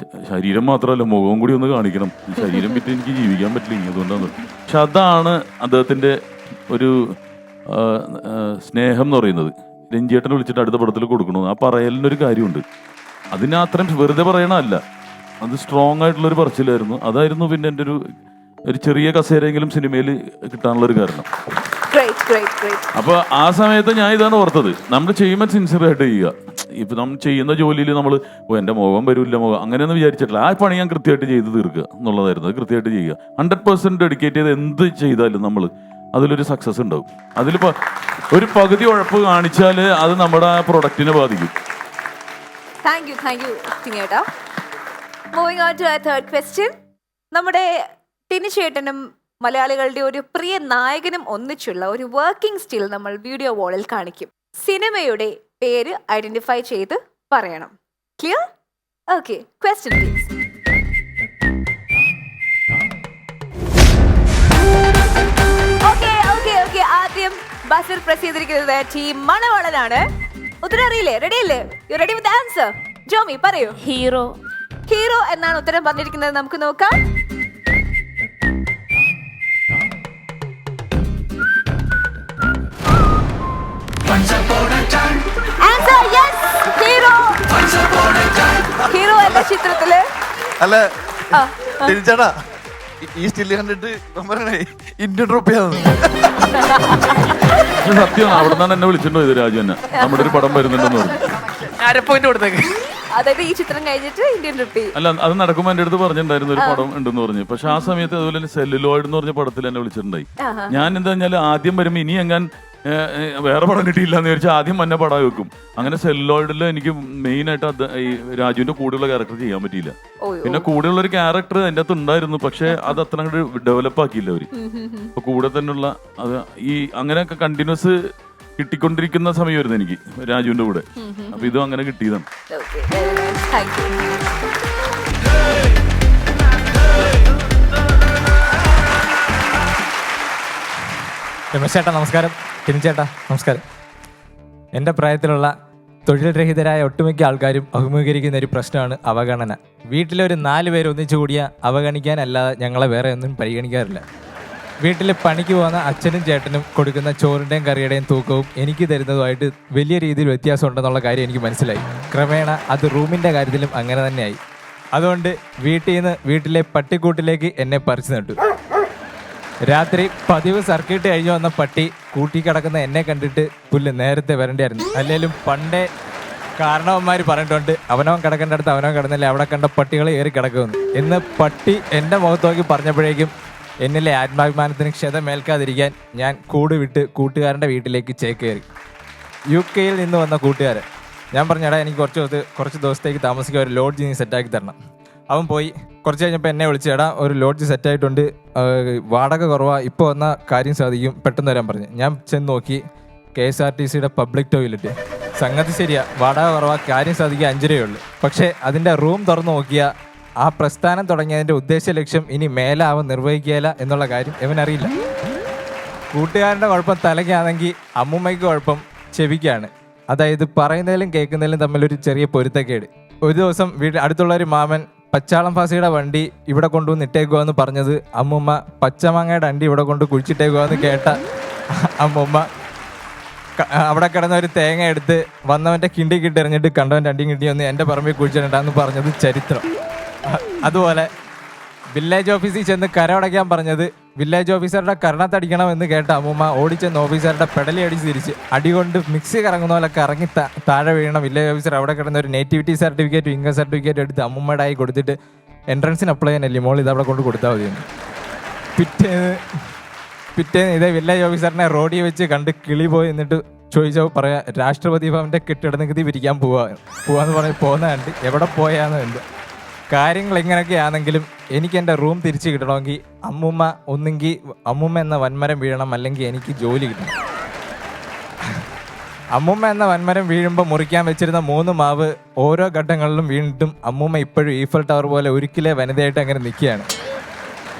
ശരീരം മാത്രമല്ല മുഖവും കൂടി ഒന്ന് കാണിക്കണം, ശരീരം വിറ്റ് എനിക്ക് ജീവിക്കാൻ പറ്റില്ല, അതുകൊണ്ടാണ്. പക്ഷെ അതാണ് അദ്ദേഹത്തിന്റെ ഒരു സ്നേഹം എന്ന് പറയുന്നത്. രഞ്ജിയേട്ടനെ വിളിച്ചിട്ട് അടുത്ത പടത്തിൽ കൊടുക്കണു. ആ പറയലിനൊരു കാര്യമുണ്ട്. അതിന് അത്രയും വെറുതെ പറയണമല്ല, അത് സ്ട്രോങ് ആയിട്ടുള്ളൊരു പറച്ചിലായിരുന്നു. അതായിരുന്നു പിന്നെ എൻ്റെ ഒരു ചെറിയ കസേരയെങ്കിലും സിനിമയിൽ കിട്ടാനുള്ളൊരു കാരണം. അപ്പൊ ആ സമയത്ത് ഞാൻ ഇതാണ് ഓർത്തത്, നമ്മൾ ചെയ്യുമ്പോൾ സിൻസിയർ ആയിട്ട് ചെയ്യുക. ഇപ്പൊ നമ്മൾ ചെയ്യുന്ന ജോലിയിൽ നമ്മൾ എന്റെ മുഖം വരില്ല, അങ്ങനെയൊന്നും വിചാരിച്ചിട്ടില്ല. ആ പണി ഞാൻ കൃത്യമായിട്ട് ചെയ്ത് തീർക്കുക എന്നുള്ളതായിരുന്നു. അത് കൃത്യമായിട്ട് ചെയ്യുക. 100% ഡെഡിക്കേറ്റ് ചെയ്ത് എന്ത് ചെയ്താലും നമ്മൾ അതിലൊരു സക്സസ് ഉണ്ടാവും. അതിലിപ്പോ ഒരു പകുതി ഉഴപ്പ് കാണിച്ചാൽ അത് നമ്മുടെ ആ പ്രൊഡക്റ്റിനെ ബാധിക്കും. താങ്ക് യു ടിനിയേട്ടാ. മൂവിങ് ഓൺ ടു ആ തേർഡ് ക്വസ്റ്റ്യൻ. നമ്മുടെ ടിനി ചേട്ടനും മലയാളികളുടെ ഒരു പ്രിയ നായകനും ഒന്നിച്ചുള്ള ഒരു വർക്കിംഗ് സ്റ്റിൽ നമ്മൾ വീഡിയോ വാളിൽ കാണിക്കും. സിനിമയുടെ പേര് ഐഡന്റിഫൈ ചെയ്ത് പറയണം. Clear? Okay, question please. Okay, ആദ്യം ബസർ പ്രസ് ചെയ്തിരിക്കുന്നത് ടീം മണവാളനാണ്. ഉത്തരം അറിയില്ലേ? റെഡി അല്ലേ? You ready with answer? Jomy പറയൂ. ഹീറോ എന്നാണ് ഉത്തരം പറഞ്ഞിരിക്കുന്നത്. നമുക്ക് നോക്കാം. ഹീറോ എന്ന ചിത്രത്തില് അല്ല തിരിച്ചടാ, ഈ സ്റ്റില് കണ്ടിട്ട് ഇന്ത്യൻ റുപ്പിയാണ് സത്യമാണ്. അവിടെ നിന്നാണ് എന്നെ വിളിച്ചിട്ടുണ്ടോ ഇത് രാജു തന്നെ, നമ്മുടെ ഒരു പടം വരുന്നുണ്ടെന്ന് പറഞ്ഞു. അതായത് ഈ ചിത്രം കഴിഞ്ഞിട്ട് ഇന്ത്യൻ റുപ്പി. അല്ല, അത് നടക്കുമ്പോൾ എന്റെ അടുത്ത് പറഞ്ഞിട്ടുണ്ടായിരുന്നു ഒരു പടം ഉണ്ടെന്ന് പറഞ്ഞു. പക്ഷെ ആ സമയത്ത് അതുപോലെ തന്നെ സെല്ലുലോയിഡ് എന്ന് പറഞ്ഞ പടത്തിൽ എന്നെ വിളിച്ചിട്ടുണ്ടായി. ഞാൻ എന്താ പറഞ്ഞാൽ ആദ്യം വരുമ്പോ ഇനി എങ്ങാൻ വേറെ പടം കിട്ടിയില്ല എന്ന് വിചാരിച്ചാൽ ആദ്യം മഞ്ഞ പടം വെക്കും. അങ്ങനെ സെല്ലുലോയിഡിൽ എനിക്ക് മെയിൻ ആയിട്ട് ഈ രാജുവിന്റെ കൂടെയുള്ള ക്യാരക്ടർ ചെയ്യാൻ പറ്റിയില്ല. പിന്നെ കൂടെയുള്ള ഒരു ക്യാരക്ടർ അതിന്റെ അകത്ത് ഉണ്ടായിരുന്നു, പക്ഷെ അത് അത്ര അങ്ങോട്ട് ഡെവലപ്പ് ആക്കിയില്ല അവര്. അപ്പൊ കൂടെ തന്നെയുള്ള അത് ഈ അങ്ങനെയൊക്കെ കണ്ടിന്യൂസ് കിട്ടിക്കൊണ്ടിരിക്കുന്ന സമയമായിരുന്നു എനിക്ക് രാജുവിന്റെ കൂടെ. അപ്പൊ ഇതും അങ്ങനെ കിട്ടിയതാണ്. രമേശ് ചേട്ടാ നമസ്കാരം. ടിനി ചേട്ടാ നമസ്കാരം. എൻ്റെ പ്രായത്തിലുള്ള തൊഴിൽ രഹിതരായ ഒട്ടുമിക്ക ആൾക്കാരും അഭിമുഖീകരിക്കുന്ന ഒരു പ്രശ്നമാണ് അവഗണന. വീട്ടിലൊരു 4 പേര് ഒന്നിച്ചു കൂടിയാൽ അവഗണിക്കാനല്ലാതെ ഞങ്ങളെ വേറെ ഒന്നും പരിഗണിക്കാറില്ല. വീട്ടിൽ പണിക്ക് പോകുന്ന അച്ഛനും ചേട്ടനും കൊടുക്കുന്ന ചോറിൻ്റെയും കറിയുടെയും തൂക്കവും എനിക്ക് തരുന്നതുമായിട്ട് വലിയ രീതിയിൽ വ്യത്യാസം ഉണ്ടെന്നുള്ള കാര്യം എനിക്ക് മനസ്സിലായി. ക്രമേണ അത് റൂമിൻ്റെ കാര്യത്തിലും അങ്ങനെ തന്നെയായി. അതുകൊണ്ട് വീട്ടിൽ നിന്ന് വീട്ടിലെ പട്ടിക്കൂട്ടിലേക്ക് എന്നെ പറിച്ചു നട്ടു. രാത്രി പതിവ് സർക്കിട്ട് കഴിഞ്ഞു വന്ന പട്ടി കൂട്ടിക്കിടക്കുന്ന എന്നെ കണ്ടിട്ട് പുല്ല് നേരത്തെ വരണ്ടായിരുന്നു. അല്ലെങ്കിലും പണ്ടേ കാരണവന്മാർ പറഞ്ഞിട്ടുണ്ട്, അവനവൻ കിടക്കേണ്ട അടുത്ത് അവനവൻ കിടന്നില്ല, അവിടെ കണ്ട പട്ടികൾ ഏറി കിടക്കുമെന്ന്. ഇന്ന് പട്ടി എൻ്റെ മുഖത്ത് നോക്കി പറഞ്ഞപ്പോഴേക്കും എന്നിലെ ആത്മാഭിമാനത്തിന് ക്ഷതമേൽക്കാതിരിക്കാൻ ഞാൻ കൂട് വിട്ട് കൂട്ടുകാരൻ്റെ വീട്ടിലേക്ക് ചേക്കേറി. UK നിന്ന് വന്ന കൂട്ടുകാരൻ. ഞാൻ പറഞ്ഞടാ എനിക്ക് കുറച്ച് ദിവസത്തേക്ക് താമസിക്കാൻ ഒരു ലോഡ്ജ് നീ സെറ്റാക്കി തരണം. അവൻ പോയി. കുറച്ച് കഴിഞ്ഞപ്പോൾ എന്നെ വിളിച്ചേടാ ഒരു ലോഡ്ജ് സെറ്റായിട്ടുണ്ട്, വാടക കുറവാണ്, ഇപ്പോൾ വന്നാൽ കാര്യം സാധിക്കും, പെട്ടെന്ന് വരാൻ പറഞ്ഞു. ഞാൻ ചെന്ന് നോക്കി KSRTCയുടെ പബ്ലിക് ടോയ്ലറ്റ്. സംഗതി ശരിയാ, വാടക കുറവാണ്, കാര്യം സാധിക്കുക 5 രൂപയുള്ളൂ. പക്ഷേ അതിൻ്റെ റൂം തുറന്ന് നോക്കിയാൽ ആ പ്രസ്ഥാനം തുടങ്ങിയതിൻ്റെ ഉദ്ദേശ ലക്ഷ്യം ഇനി മേലെ അവൻ നിർവഹിക്കുകയില്ല എന്നുള്ള കാര്യം ഇവനറിയില്ല. കൂട്ടുകാരൻ്റെ കുഴപ്പം തലയ്ക്കാണെങ്കിൽ അമ്മുമ്മയ്ക്ക് കുഴപ്പം ചെവിക്കാണ്. അതായത് പറയുന്നതിലും കേൾക്കുന്നതിലും തമ്മിലൊരു ചെറിയ പൊരുത്തക്കേട്. ഒരു ദിവസം അടുത്തുള്ള ഒരു മാമൻ പച്ചാളം ഫാസിയുടെ വണ്ടി ഇവിടെ കൊണ്ടുവന്ന് ഇട്ടേക്കുവാന്ന് പറഞ്ഞത് അമ്മുമ്മ പച്ചമാങ്ങയുടെ അണ്ടി ഇവിടെ കൊണ്ട് കുഴിച്ചിട്ടേക്കുവാന്ന് കേട്ട അമ്മുമ്മ അവിടെ കിടന്ന ഒരു തേങ്ങ എടുത്ത് വന്നവൻ്റെ കിണ്ടി കിട്ടെറിഞ്ഞിട്ട് കണ്ടവൻ്റെ അണ്ടിയും കിണ്ടി ഒന്ന് എൻ്റെ പറമ്പിൽ കുഴിച്ചിട്ടുണ്ടാന്ന് പറഞ്ഞത് ചരിത്രം. അതുപോലെ വില്ലേജ് ഓഫീസിൽ ചെന്ന് കരമടയ്ക്കാൻ പറഞ്ഞത് വില്ലേജ് ഓഫീസറുടെ കരണത്തടിക്കണം എന്ന് കേട്ട അമ്മൂമ്മ ഓടിച്ചെന്ന് ഓഫീസറുടെ പെടലി അടിച്ച് തിരിച്ച് അടികൊണ്ട് മിക്സി കറങ്ങുന്ന പോലെ കറങ്ങി താഴെ വീഴണം. വില്ലേജ് ഓഫീസർ അവിടെ കിടന്ന ഒരു നേറ്റിവിറ്റി സർട്ടിഫിക്കറ്റും ഇൻകം സർട്ടിഫിക്കറ്റും എടുത്ത് അമ്മൂമ്മയുടെ ആയി കൊടുത്തിട്ട് എൻട്രൻസിന് അപ്ലൈ ചെയ്യാനല്ലേ മോൾ ഇതവിടെ കൊണ്ട് കൊടുത്താൽ മതിയെന്ന്. പിറ്റേന്ന് ഇതേ വില്ലേജ് ഓഫീസറിനെ റോഡിൽ വെച്ച് കണ്ട് കിളി പോയി എന്നിട്ട് ചോദിച്ചാൽ പറയാം രാഷ്ട്രപതി ഭവൻ്റെ കെട്ടിട നികുതി പിരിക്കാൻ പോവാന്ന് പറഞ്ഞ് പോകുന്ന കണ്ട് എവിടെ പോയാന്ന് എന്ത് കാര്യങ്ങൾ എങ്ങനെയൊക്കെയാണെങ്കിലും എനിക്ക് എൻ്റെ റൂം തിരിച്ച് കിട്ടണമെങ്കിൽ അമ്മുമ്മ എന്ന വൻമരം വീഴണം, അല്ലെങ്കിൽ എനിക്ക് ജോലി കിട്ടണം. അമ്മുമ്മ എന്ന വൻമരം വീഴുമ്പോൾ മുറിക്കാൻ വെച്ചിരുന്ന 3 മാവ് ഓരോ ഘട്ടങ്ങളിലും വീണിട്ടും അമ്മുമ്മ ഇപ്പോഴും ഈഫൽ ടവർ പോലെ ഒരിക്കലേ വനിതയായിട്ട് അങ്ങനെ നിൽക്കുകയാണ്.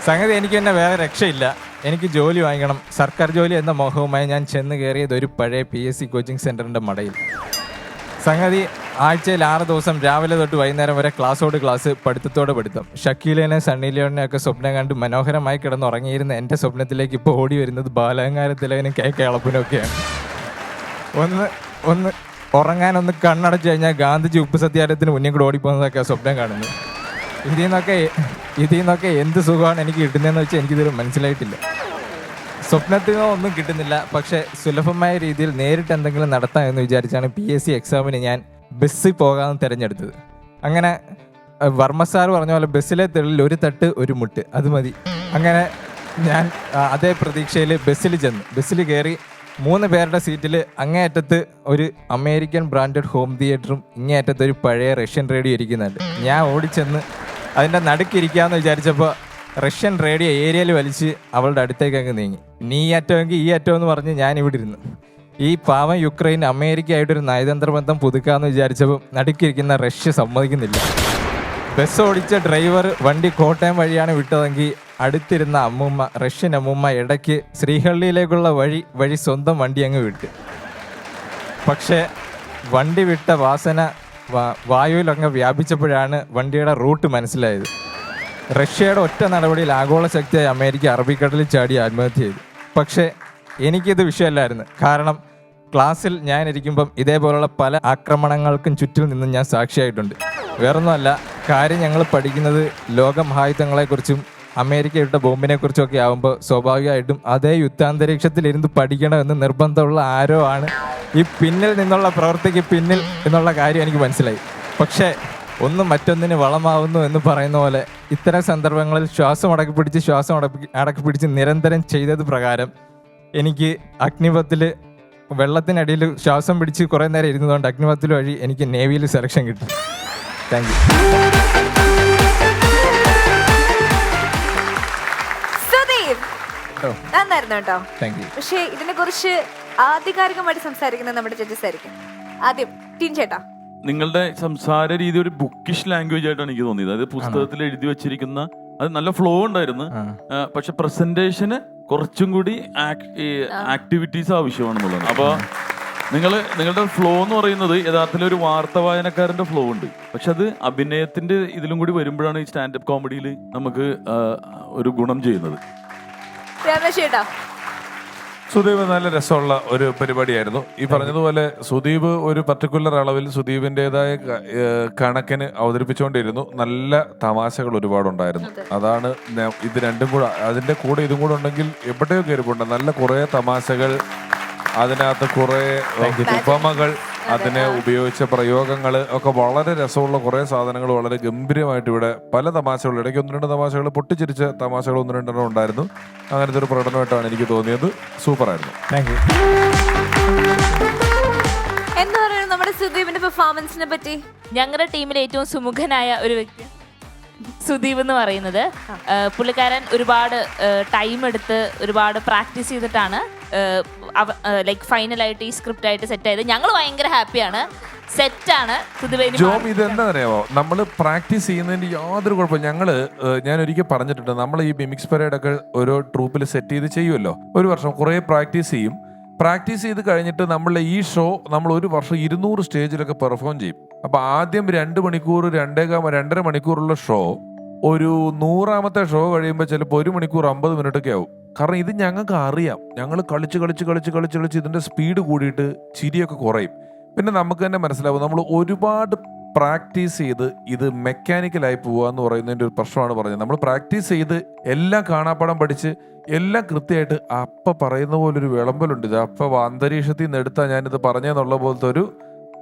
സംഗതി എനിക്ക് തന്നെ വേറെ രക്ഷയില്ല, എനിക്ക് ജോലി വാങ്ങിക്കണം. സർക്കാർ ജോലി എന്ന മോഹവുമായി ഞാൻ ചെന്ന് കയറിയത് ഒരു പഴയ PSC കോച്ചിങ് സെൻറ്ററിൻ്റെ മടയിൽ. സംഗതി ആഴ്ചയിൽ 6 ദിവസം രാവിലെ തൊട്ട് വൈകുന്നേരം വരെ ക്ലാസ്സോട് ക്ലാസ്, പഠിത്തത്തോട് പഠിത്തം. ഷക്കീലിനെ സണ്ണി ലിയോണിനെ ഒക്കെ സ്വപ്നം കണ്ട് മനോഹരമായി കിടന്നുറങ്ങിയിരുന്ന എൻ്റെ സ്വപ്നത്തിലേക്ക് ഇപ്പോൾ ഓടി വരുന്നത് ബാലഗംഗാധരതിലകനും KK അളപ്പനും ഒക്കെയാണ്. ഒന്ന് ഉറങ്ങാനൊന്ന് കണ്ണടച്ചു കഴിഞ്ഞാൽ ഗാന്ധിജി ഉപ്പ് സത്യാഗ്രഹത്തിന് മുന്നേ കൂടെ ഓടിപ്പോകുന്നതൊക്കെ സ്വപ്നം കാണുന്നു. ഇതിൽ നിന്നൊക്കെ എന്ത് സുഖമാണ് എനിക്ക് കിട്ടുന്നതെന്ന് വെച്ചാൽ എനിക്കിതൊരു മനസ്സിലായിട്ടില്ല. സ്വപ്നത്തിനോ ഒന്നും കിട്ടുന്നില്ല. പക്ഷേ സുലഭമായ രീതിയിൽ നേരിട്ട് എന്തെങ്കിലും നടത്താം എന്ന് വിചാരിച്ചാണ് PSC എക്സാമിന് ഞാൻ ബസ്സിൽ പോകാമെന്ന് തിരഞ്ഞെടുത്തത്. അങ്ങനെ വർമ്മ സാർ പറഞ്ഞ പോലെ ബസ്സിലെ തെളിൽ ഒരു തട്ട് ഒരു മുട്ട് അത് മതി. അങ്ങനെ ഞാൻ അതേ പ്രതീക്ഷയിൽ ബസ്സിൽ കയറി 3 പേരുടെ സീറ്റിൽ അങ്ങേയറ്റത്ത് ഒരു അമേരിക്കൻ ബ്രാൻഡഡ് ഹോം തിയേറ്ററും ഇങ്ങേയറ്റത്ത് ഒരു പഴയ റഷ്യൻ റേഡിയോ ഇരിക്കുന്നുണ്ട്. ഞാൻ ഓടിച്ചെന്ന് അതിൻ്റെ നടുക്കിരിക്കാമെന്ന് വിചാരിച്ചപ്പോൾ റഷ്യൻ റേഡിയോ ഏരിയയിൽ വലിച്ച് അവളുടെ അടുത്തേക്ക് അങ്ങ് നീങ്ങി. നീ അറ്റമെങ്കിൽ ഈ അറ്റം എന്ന് പറഞ്ഞ് ഞാൻ ഇവിടെ ഇരുന്നു. ഈ പാവം യുക്രൈൻ അമേരിക്കയായിട്ടൊരു നയതന്ത്ര ബന്ധം പുതുക്കാമെന്ന് വിചാരിച്ചപ്പോൾ നടുക്കിരിക്കുന്ന റഷ്യ സമ്മതിക്കുന്നില്ല. ബസ് ഓടിച്ച ഡ്രൈവർ വണ്ടി കോട്ടയം വഴിയാണ് വിട്ടതെങ്കിൽ അടുത്തിരുന്ന റഷ്യൻ അമ്മൂമ്മ ഇടയ്ക്ക് ശ്രീഹള്ളിയിലേക്കുള്ള വഴി സ്വന്തം വണ്ടി അങ്ങ് വിട്ട്. പക്ഷേ വണ്ടി വിട്ട വാസന വായുവിലങ്ങ് വ്യാപിച്ചപ്പോഴാണ് വണ്ടിയുടെ റൂട്ട് മനസ്സിലായത്. റഷ്യയുടെ ഒറ്റ നടപടിയിൽ ആഗോള ശക്തിയായി അമേരിക്ക അറബിക്കടലിൽ ചാടി ആത്മഹത്യ ചെയ്തു. പക്ഷേ എനിക്കിത് വിഷയമല്ലായിരുന്നു. കാരണം ക്ലാസ്സിൽ ഞാൻ ഇരിക്കുമ്പം ഇതേപോലുള്ള പല ആക്രമണങ്ങൾക്കും ചുറ്റിൽ നിന്നും ഞാൻ സാക്ഷിയായിട്ടുണ്ട്. വേറൊന്നുമല്ല, കാര്യം ഞങ്ങൾ പഠിക്കുന്നത് ലോകമഹായുദ്ധങ്ങളെക്കുറിച്ചും അമേരിക്ക ഇട്ട ബോംബിനെക്കുറിച്ചും ഒക്കെ ആകുമ്പോൾ സ്വാഭാവികമായിട്ടും അതേ യുദ്ധാന്തരീക്ഷത്തിലിരുന്ന് പഠിക്കണമെന്ന് നിർബന്ധമുള്ള ആരോ ആണ് ഈ പിന്നിൽ നിന്നുള്ള പ്രവൃത്തിക്ക് പിന്നിൽ എന്നുള്ള കാര്യം എനിക്ക് മനസ്സിലായി. പക്ഷേ ഒന്നും മറ്റൊന്നിന് വളമാവുന്നു എന്ന് പറയുന്ന പോലെ ഇത്തരം സന്ദർഭങ്ങളിൽ ശ്വാസം അടക്കി പിടിച്ച് നിരന്തരം ചെയ്തത് പ്രകാരം എനിക്ക് അഗ്നിപത്തിൽ വെള്ളത്തിനടിയിൽ ശ്വാസം പിടിച്ച് കുറേ നേരം ഇരുന്നതുകൊണ്ട് അഗ്നിപത്തിൽ വഴി എനിക്ക് നേവിയിൽ സെലക്ഷൻ കിട്ടി. Thank you. നന്നായിരുന്നു കേട്ടോ. Thank you. പക്ഷേ ഇതിനെ കുറിച്ച് ആധികാരികമായിട്ട് സംസാരിക്കുന്നത് നമ്മുടെ ജഡ്ജസ് ആയിരിക്കും. ആദ്യം ടീൻ ചേട്ടാ, നിങ്ങളുടെ സംസാര രീതി ഒരു ബുക്കിഷ് ലാംഗ്വേജ് ആയിട്ടാണ് എനിക്ക് തോന്നിയത്. അത് പുസ്തകത്തിൽ എഴുതി വെച്ചിരിക്കുന്ന അത് നല്ല ഫ്ലോ ഉണ്ടായിരുന്നു. പക്ഷെ പ്രസന്റേഷന് കുറച്ചും കൂടി ആക്ടിവിറ്റീസ് ആവശ്യമാണെന്നുള്ളതാണ്. അപ്പോൾ നിങ്ങളുടെ ഫ്ലോ എന്ന് പറയുന്നത് യഥാർത്ഥത്തിൽ ഒരു വാർത്ത വായനക്കാരന്റെ ഫ്ലോ ഉണ്ട്. പക്ഷെ അത് അഭിനയത്തിന്റെ ഇതിലും കൂടി വരുമ്പോഴാണ് ഈ സ്റ്റാൻഡപ്പ് കോമഡിയിൽ നമുക്ക് ഒരു ഗുണം ചെയ്യുന്നത്. സുദീപ് നല്ല രസമുള്ള ഒരു പരിപാടിയായിരുന്നു. ഈ പറഞ്ഞതുപോലെ സുദീപ് ഒരു പർട്ടിക്കുലർ അളവിൽ സുദീപിൻ്റെതായ കണക്കിന് അവതരിപ്പിച്ചുകൊണ്ടിരുന്നു. നല്ല തമാശകൾ ഒരുപാടുണ്ടായിരുന്നു. അതാണ് ഇത് രണ്ടും കൂടെ, അതിന്റെ കൂടെ ഇതും കൂടെ ഉണ്ടെങ്കിൽ എവിടെയോ കയറിപ്പോണ്ട് നല്ല കുറേ തമാശകൾ, അതിനകത്ത് കുറേ ഉപമകൾ, അതിനെ ഉപയോഗിച്ച പ്രയോഗങ്ങൾ ഒക്കെ വളരെ രസമുള്ള കുറേ സാധനങ്ങൾ വളരെ ഗംഭീരമായിട്ട് ഇവിടെ പല തമാശകൾ, ഇടയ്ക്ക് 1-2 തമാശകൾ പൊട്ടിച്ചിരിച്ച തമാശകൾ 1-2 ഉണ്ടായിരുന്നു. അങ്ങനത്തെ ഒരു പ്രകടനമായിട്ടാണ് എനിക്ക് തോന്നിയത്. സൂപ്പറായിരുന്നു. Thank you. എന്താ പറയുക നമ്മുടെ സുദീപിന്റെ പെർഫോമൻസിനെ പറ്റി? ഞങ്ങളുടെ ടീമിലെ ഏറ്റവും സുമുഖനായ ഒരു വ്യക്തി സുദീപ് എന്ന് പറയുന്നത്. പുള്ളിക്കാരൻ ഒരുപാട് ടൈം എടുത്ത് ഒരുപാട് പ്രാക്ടീസ് ചെയ്തിട്ടാണ് ലൈക്ക് ഫൈനലായിട്ട് ഈ സ്ക്രിപ്റ്റ് ആയിട്ട് സെറ്റ് ആയത്. ഞങ്ങൾ ഭയങ്കര ഹാപ്പിയാണ്. സെറ്റാണ് ജോബ്. ഇതെന്താ അറിയാമോ, നമ്മൾ പ്രാക്ടീസ് ചെയ്യുന്നതിന്റെ യാതൊരു കുഴപ്പമില്ല. ഞാൻ ഒരിക്കൽ പറഞ്ഞിട്ടുണ്ട്, നമ്മൾ ഈ മിമിക്സ് പരേഡൊക്കെ ഓരോ ട്രൂപ്പിൽ സെറ്റ് ചെയ്ത് ചെയ്യുമല്ലോ. ഒരു വർഷം കുറേ പ്രാക്ടീസ് ചെയ്യും. പ്രാക്ടീസ് ചെയ്ത് കഴിഞ്ഞിട്ട് നമ്മളെ ഈ ഷോ നമ്മൾ ഒരു വർഷം 200 സ്റ്റേജിലൊക്കെ പെർഫോം ചെയ്യും. അപ്പൊ ആദ്യം 2 മണിക്കൂർ 2.5 മണിക്കൂറുള്ള ഷോ ഒരു 100ാമത്തെ ഷോ കഴിയുമ്പോൾ ചിലപ്പോൾ 1 മണിക്കൂർ 50 മിനിറ്റൊക്കെ ആവും. കാരണം ഇത് ഞങ്ങൾക്ക് അറിയാം. ഞങ്ങൾ കളിച്ച് ഇതിന്റെ സ്പീഡ് കൂടിയിട്ട് ചിരിയൊക്കെ കുറയും. പിന്നെ നമുക്ക് തന്നെ മനസ്സിലാവും നമ്മൾ ഒരുപാട് പ്രാക്ടീസ് ചെയ്ത് ഇത് മെക്കാനിക്കലായി പോവുക എന്ന് പറയുന്നതിന്റെ ഒരു പ്രശ്നമാണ് പറഞ്ഞത്. നമ്മൾ പ്രാക്ടീസ് ചെയ്ത് എല്ലാം കാണാപ്പാടം പഠിച്ച് എല്ലാം കൃത്യമായിട്ട് അപ്പ പറയുന്ന പോലൊരു വിളമ്പലുണ്ട്. ഇത് അപ്പ അന്തരീക്ഷത്തിൽ നിന്ന് എടുത്താൽ ഞാനിത് പറഞ്ഞെന്നുള്ള പോലത്തെ ഒരു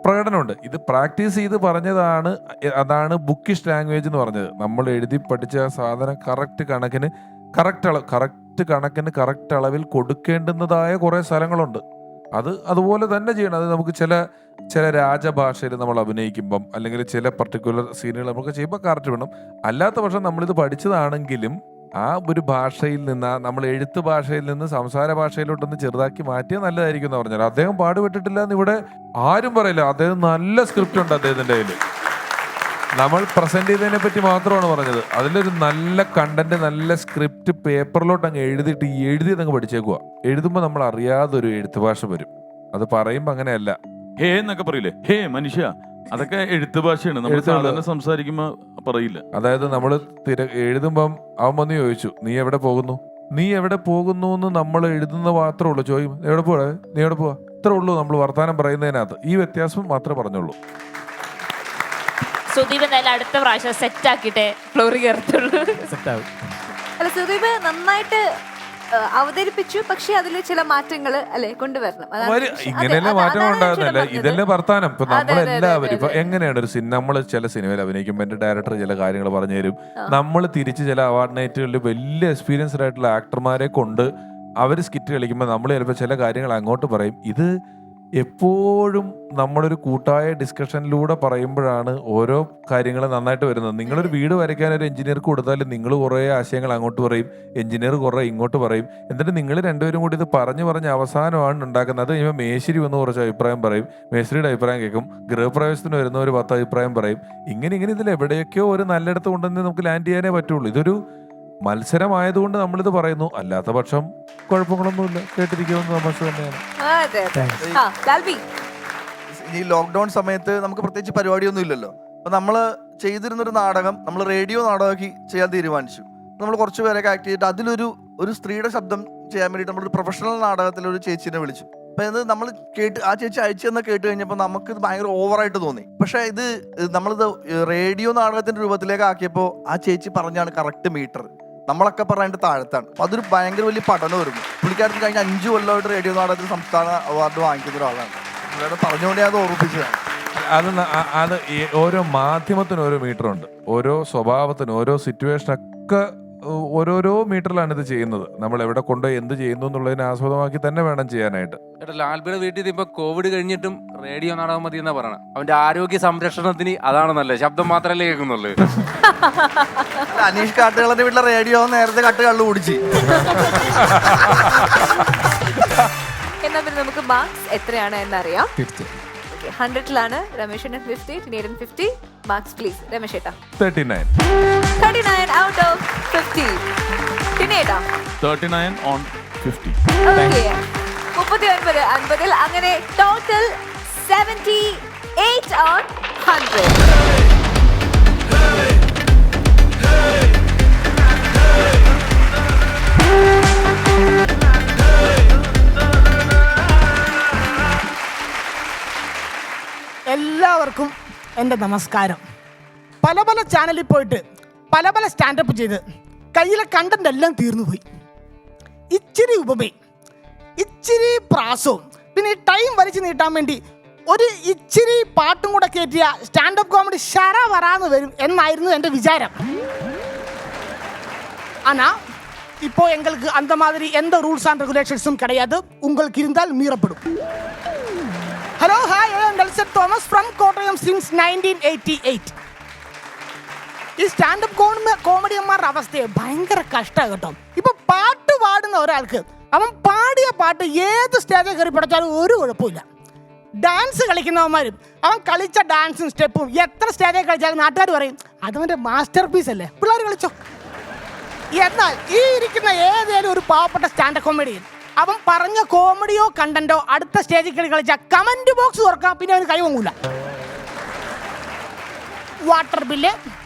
പ്രകടനമുണ്ട്. ഇത് പ്രാക്ടീസ് ചെയ്ത് പറഞ്ഞതാണ്. അതാണ് ബുക്കിഷ് ലാംഗ്വേജ് എന്ന് പറഞ്ഞത്. നമ്മൾ എഴുതി പഠിച്ച സാധനം കറക്റ്റ് അളവിൽ കൊടുക്കേണ്ടുന്നതായ കുറേ സ്ഥലങ്ങളുണ്ട്. അതുപോലെ തന്നെ ചെയ്യണം. അത് നമുക്ക് ചില രാജഭാഷയിൽ നമ്മൾ അഭിനയിക്കുമ്പം അല്ലെങ്കിൽ ചില പർട്ടിക്കുലർ സീനുകൾ നമുക്ക് ചെയ്യുമ്പോൾ കറക്റ്റ് വേണം. അല്ലാത്ത പക്ഷം നമ്മളിത് പഠിച്ചതാണെങ്കിലും ആ ഒരു ഭാഷയിൽ നിന്ന്, നമ്മൾ എഴുത്ത് ഭാഷയിൽ നിന്ന് സംസാര ഭാഷയിലോട്ടൊന്ന് ചെറുതാക്കി മാറ്റിയാൽ നല്ലതായിരിക്കും എന്ന് പറഞ്ഞാൽ അദ്ദേഹം പാടുപെട്ടിട്ടില്ല എന്ന് ഇവിടെ ആരും പറയില്ല. അദ്ദേഹം നല്ല സ്ക്രിപ്റ്റ് ഉണ്ട് അദ്ദേഹത്തിൻ്റെ കയ്യിൽ. നമ്മൾ പ്രസന്റ് ചെയ്തതിനെ പറ്റി മാത്രമാണ് പറഞ്ഞത്. അതിലൊരു നല്ല കണ്ടന്റ്, നല്ല സ്ക്രിപ്റ്റ് പേപ്പറിലോട്ട് അങ്ങ് എഴുതിയത് അങ്ങ് പഠിച്ചേക്കുക. എഴുതുമ്പോൾ നമ്മൾ അറിയാതെ ഒരു എഴുത്ത് ഭാഷ വരും. അത് പറയുമ്പോൾ അങ്ങനെയല്ല. ഹേ എന്നൊക്കെ പറയില്ലേ, ഹേ മനുഷ്യ, അതൊക്കെ എഴുത്ത് ഭാഷയാണ്. നമ്മൾ സാധാരണ സംസാരിക്കുമ്പോ പറയില്ല. അതായത് നമ്മൾ എഴുതുമ്പം അവൻ വന്ന് ചോദിച്ചു, നീ എവിടെ പോകുന്നു എന്ന് നമ്മൾ എഴുതുന്ന മാത്രമേ ഉള്ളൂ. ചോദിക്കും നീ എവിടെ പോവാ, ഇത്രേ ഉള്ളൂ നമ്മൾ വർത്താനം പറയുന്നതിനകത്ത്. ഈ വ്യത്യാസം മാത്രമേ പറഞ്ഞുള്ളൂ. സുദീപ് എന്തായാലും അടുത്ത പ്രാവശ്യം സെറ്റ് ആക്കിട്ടെ ഫ്ലോറിൽ കയറത്തുള്ളൂ. അല്ല, സുദീപ് നന്നായിട്ട് അവതരിപ്പിച്ചു. പക്ഷെ അതിൽ ചില മാറ്റങ്ങൾ അല്ലെ കൊണ്ടുവരണം. ഇങ്ങനെയല്ലേ മാറ്റം ഉണ്ടാകുന്നില്ല. ഇതല്ലേ വർത്താനം. ഇപ്പൊ നമ്മളെല്ലാവരും ഇപ്പൊ എങ്ങനെയാണ് ഒരു നമ്മൾ ചില സിനിമയിൽ അഭിനയിക്കുമ്പോൾ എന്റെ ഡയറക്ടർ ചില കാര്യങ്ങൾ പറഞ്ഞു തരും. നമ്മൾ തിരിച്ച് ചില അവാർഡ് നൈറ്റുകളിൽ വലിയ എക്സ്പീരിയൻസ്ഡ് ആയിട്ടുള്ള ആക്ടർമാരെ കൊണ്ട് അവർ സ്കിറ്റ് കളിക്കുമ്പോൾ നമ്മൾ ചിലപ്പോൾ ചില കാര്യങ്ങൾ അങ്ങോട്ട് പറയും. ഇത് എപ്പോഴും നമ്മളൊരു കൂട്ടായ ഡിസ്കഷനിലൂടെ പറയുമ്പോഴാണ് ഓരോ കാര്യങ്ങൾ നന്നായിട്ട് വരുന്നത്. നിങ്ങളൊരു വീട് വരയ്ക്കാൻ ഒരു എഞ്ചിനീയർക്ക് കൊടുത്താൽ നിങ്ങൾ കുറേ ആശയങ്ങൾ അങ്ങോട്ട് പറയും, എഞ്ചിനീയർ കുറേ ഇങ്ങോട്ട് പറയും. എന്നിട്ട് നിങ്ങൾ രണ്ടുപേരും കൂടി ഇത് പറഞ്ഞ് അവസാനമാണ് ഉണ്ടാക്കുന്നത്. അത് കഴിയുമ്പോൾ മേശ്ശേരി വന്ന് കുറച്ച് അഭിപ്രായം പറയും, മേശ്ശേരിയുടെ അഭിപ്രായം കേൾക്കും, ഗൃഹപ്രവേശത്തിന് വരുന്ന ഒരു 10 അഭിപ്രായം പറയും. ഇങ്ങനെ ഇതിൽ എവിടെയൊക്കെയോ ഒരു നല്ലയിടത്ത് കൊണ്ടുവന്ന് നമുക്ക് ലാൻഡ് ചെയ്യാനേ പറ്റുള്ളൂ. ഇതൊരു മത്സരമായതുകൊണ്ട് നമ്മളിത് പറയുന്നു. അല്ലാത്ത പക്ഷം കുഴപ്പങ്ങളൊന്നുമില്ല, കേട്ടിരിക്കുമെന്ന് തമാശ തന്നെയാണ്. ഈ ലോക്ക്ഡൌൺ സമയത്ത് നമുക്ക് പ്രത്യേകിച്ച് പരിപാടിയൊന്നും ഇല്ലല്ലോ. അപ്പൊ നമ്മള് ചെയ്തിരുന്നൊരു നാടകം നമ്മൾ റേഡിയോ നാടകമാക്കി ചെയ്യാൻ തീരുമാനിച്ചു. നമ്മൾ കുറച്ച് പേരൊക്കെ ആക്ട് ചെയ്തിട്ട് അതിലൊരു സ്ത്രീയുടെ ശബ്ദം ചെയ്യാൻ വേണ്ടിയിട്ട് നമ്മളൊരു പ്രൊഫഷണൽ നാടകത്തിൽ ഒരു ചേച്ചീനെ വിളിച്ചു. അപ്പൊ ഇത് നമ്മൾ ആ ചേച്ചി അയച്ചെന്ന് കേട്ട് കഴിഞ്ഞപ്പോൾ നമുക്ക് ഇത് ഭയങ്കര ഓവറായിട്ട് തോന്നി. പക്ഷെ ഇത് നമ്മളിത് റേഡിയോ നാടകത്തിന്റെ രൂപത്തിലേക്ക് ആക്കിയപ്പോൾ ആ ചേച്ചി പറഞ്ഞാണ് കറക്റ്റ് മീറ്റർ. നമ്മളൊക്കെ പറഞ്ഞതിന്റെ താഴത്താണ്. അപ്പൊ അതൊരു ഭയങ്കര വലിയ പഠനമായിരുന്നു. പുള്ളിക്കാരത്തിന് കഴിഞ്ഞ 5 കൊല്ലമായിട്ട് റേഡിയോ നാടകത്തിൽ സംസ്ഥാന അവാർഡ് വാങ്ങിക്കുന്ന ഒരാളാണ്. പറഞ്ഞുകൊണ്ട് ഞാൻ ഓർമ്മിപ്പിച്ചതാണ്. അത് ഓരോ മാധ്യമത്തിനും ഓരോ മീറ്ററുണ്ട്, ഓരോ സ്വഭാവത്തിനും ഓരോ സിറ്റുവേഷനൊക്കെ ഓരോരോ മീറ്ററിലാണ് ഇത് ചെയ്യുന്നത്. നമ്മൾ എവിടെ കൊണ്ടുപോയി എന്ത് ചെയ്യുന്നു എന്നുള്ളതിനെ ആസ്പദമാക്കി തന്നെ വേണം ചെയ്യാനായിട്ട്. ലാൽബിയുടെ വീട്ടിൽ ഇപ്പൊ കോവിഡ് കഴിഞ്ഞിട്ടും റേഡിയോ നാടകം മതി എന്നാ പറയണ. അവന്റെ ആരോഗ്യ സംരക്ഷണത്തിന് അതാണ് നല്ലത്. ശബ്ദം മാത്രമല്ലേ കേൾക്കുന്നുള്ളൂ. അനീഷ് കാട്ടുകളുടെ വീട്ടിലെ റേഡിയോ നേരത്തെ കള്ളു കുടിച്ച്. എന്നാ പിന്നെ നമുക്ക് മാർക്സ് എത്രയാണ് എന്നറിയാം. 100ലാണ് രമേശന് 50, 50. Marks please. രമേശ് ഏട്ടാ 39 ഔട്ട് ഓഫ് 50. ടിനേട്ടാ 39 on 50. ഓക്കെ 39 50. അങ്ങനെ ടോട്ടൽ 78 on 100. എല്ലാവർക്കും എൻ്റെ നമസ്കാരം. പല പല ചാനലിൽ പോയിട്ട് പല പല സ്റ്റാൻഡപ്പ് ചെയ്ത് കയ്യിലെ കണ്ടന്റ് എല്ലാം തീർന്നുപോയി. ഇച്ചിരി ഉപമയും ഇച്ചിരി പ്രാസവും പിന്നെ ഈ ടൈം വലിച്ചു നീട്ടാൻ വേണ്ടി ഒരു ഇച്ചിരി പാട്ടും കൂടെ കയറ്റിയ സ്റ്റാൻഡപ്പ് കോമഡി ശര വരാന്ന് വരും എന്നായിരുന്നു എൻ്റെ വിചാരം. ആനാ இப்போ எங்களுக்கு அந்த மாதிரி எந்த ரூல்ஸ் அண்ட் ரெகுலேஷன்ஸும் கிடையாது. உங்களுக்கு இருந்தால் மீறப்படும். Hello hi, I am Nelson Thomas from Kottayam since 1988. ഈ സ്റ്റാൻഡപ്പ് കോമഡിയന്മാരുടെ അവസ്ഥയെ ഭയങ്കര കഷ്ടമാണ് കേട്ടോ. ഇപ്പൊ പാട്ട് പാടുന്ന ഒരാൾക്ക് അവൻ പാടിയ പാട്ട് ഏത് സ്റ്റേജിൽ കയറി പഠിച്ചാലും ഒരു കുഴപ്പമില്ല. ഡാൻസ് കളിക്കുന്നവന്മാരും അവൻ കളിച്ച ഡാൻസും സ്റ്റെപ്പും എത്ര സ്റ്റേജിൽ കളിച്ചാലും നാട്ടുകാർ പറയും അതവൻ്റെ മാസ്റ്റർ പീസ് അല്ലേ, പിള്ളേർ കളിച്ചോ. എന്നാൽ ഈ ഇരിക്കുന്ന ഏതേലും ഒരു പാവപ്പെട്ട സ്റ്റാൻഡപ്പ് കോമഡിയൻ അവൻ പറഞ്ഞ കോമഡിയോ കണ്ടന്റോ അടുത്ത സ്റ്റേജിൽ കളി കളിച്ച കമന്റ് ബോക്സ് തുറക്കാം, പിന്നെ അവന് കൈവങ്ങൂല. Water bill,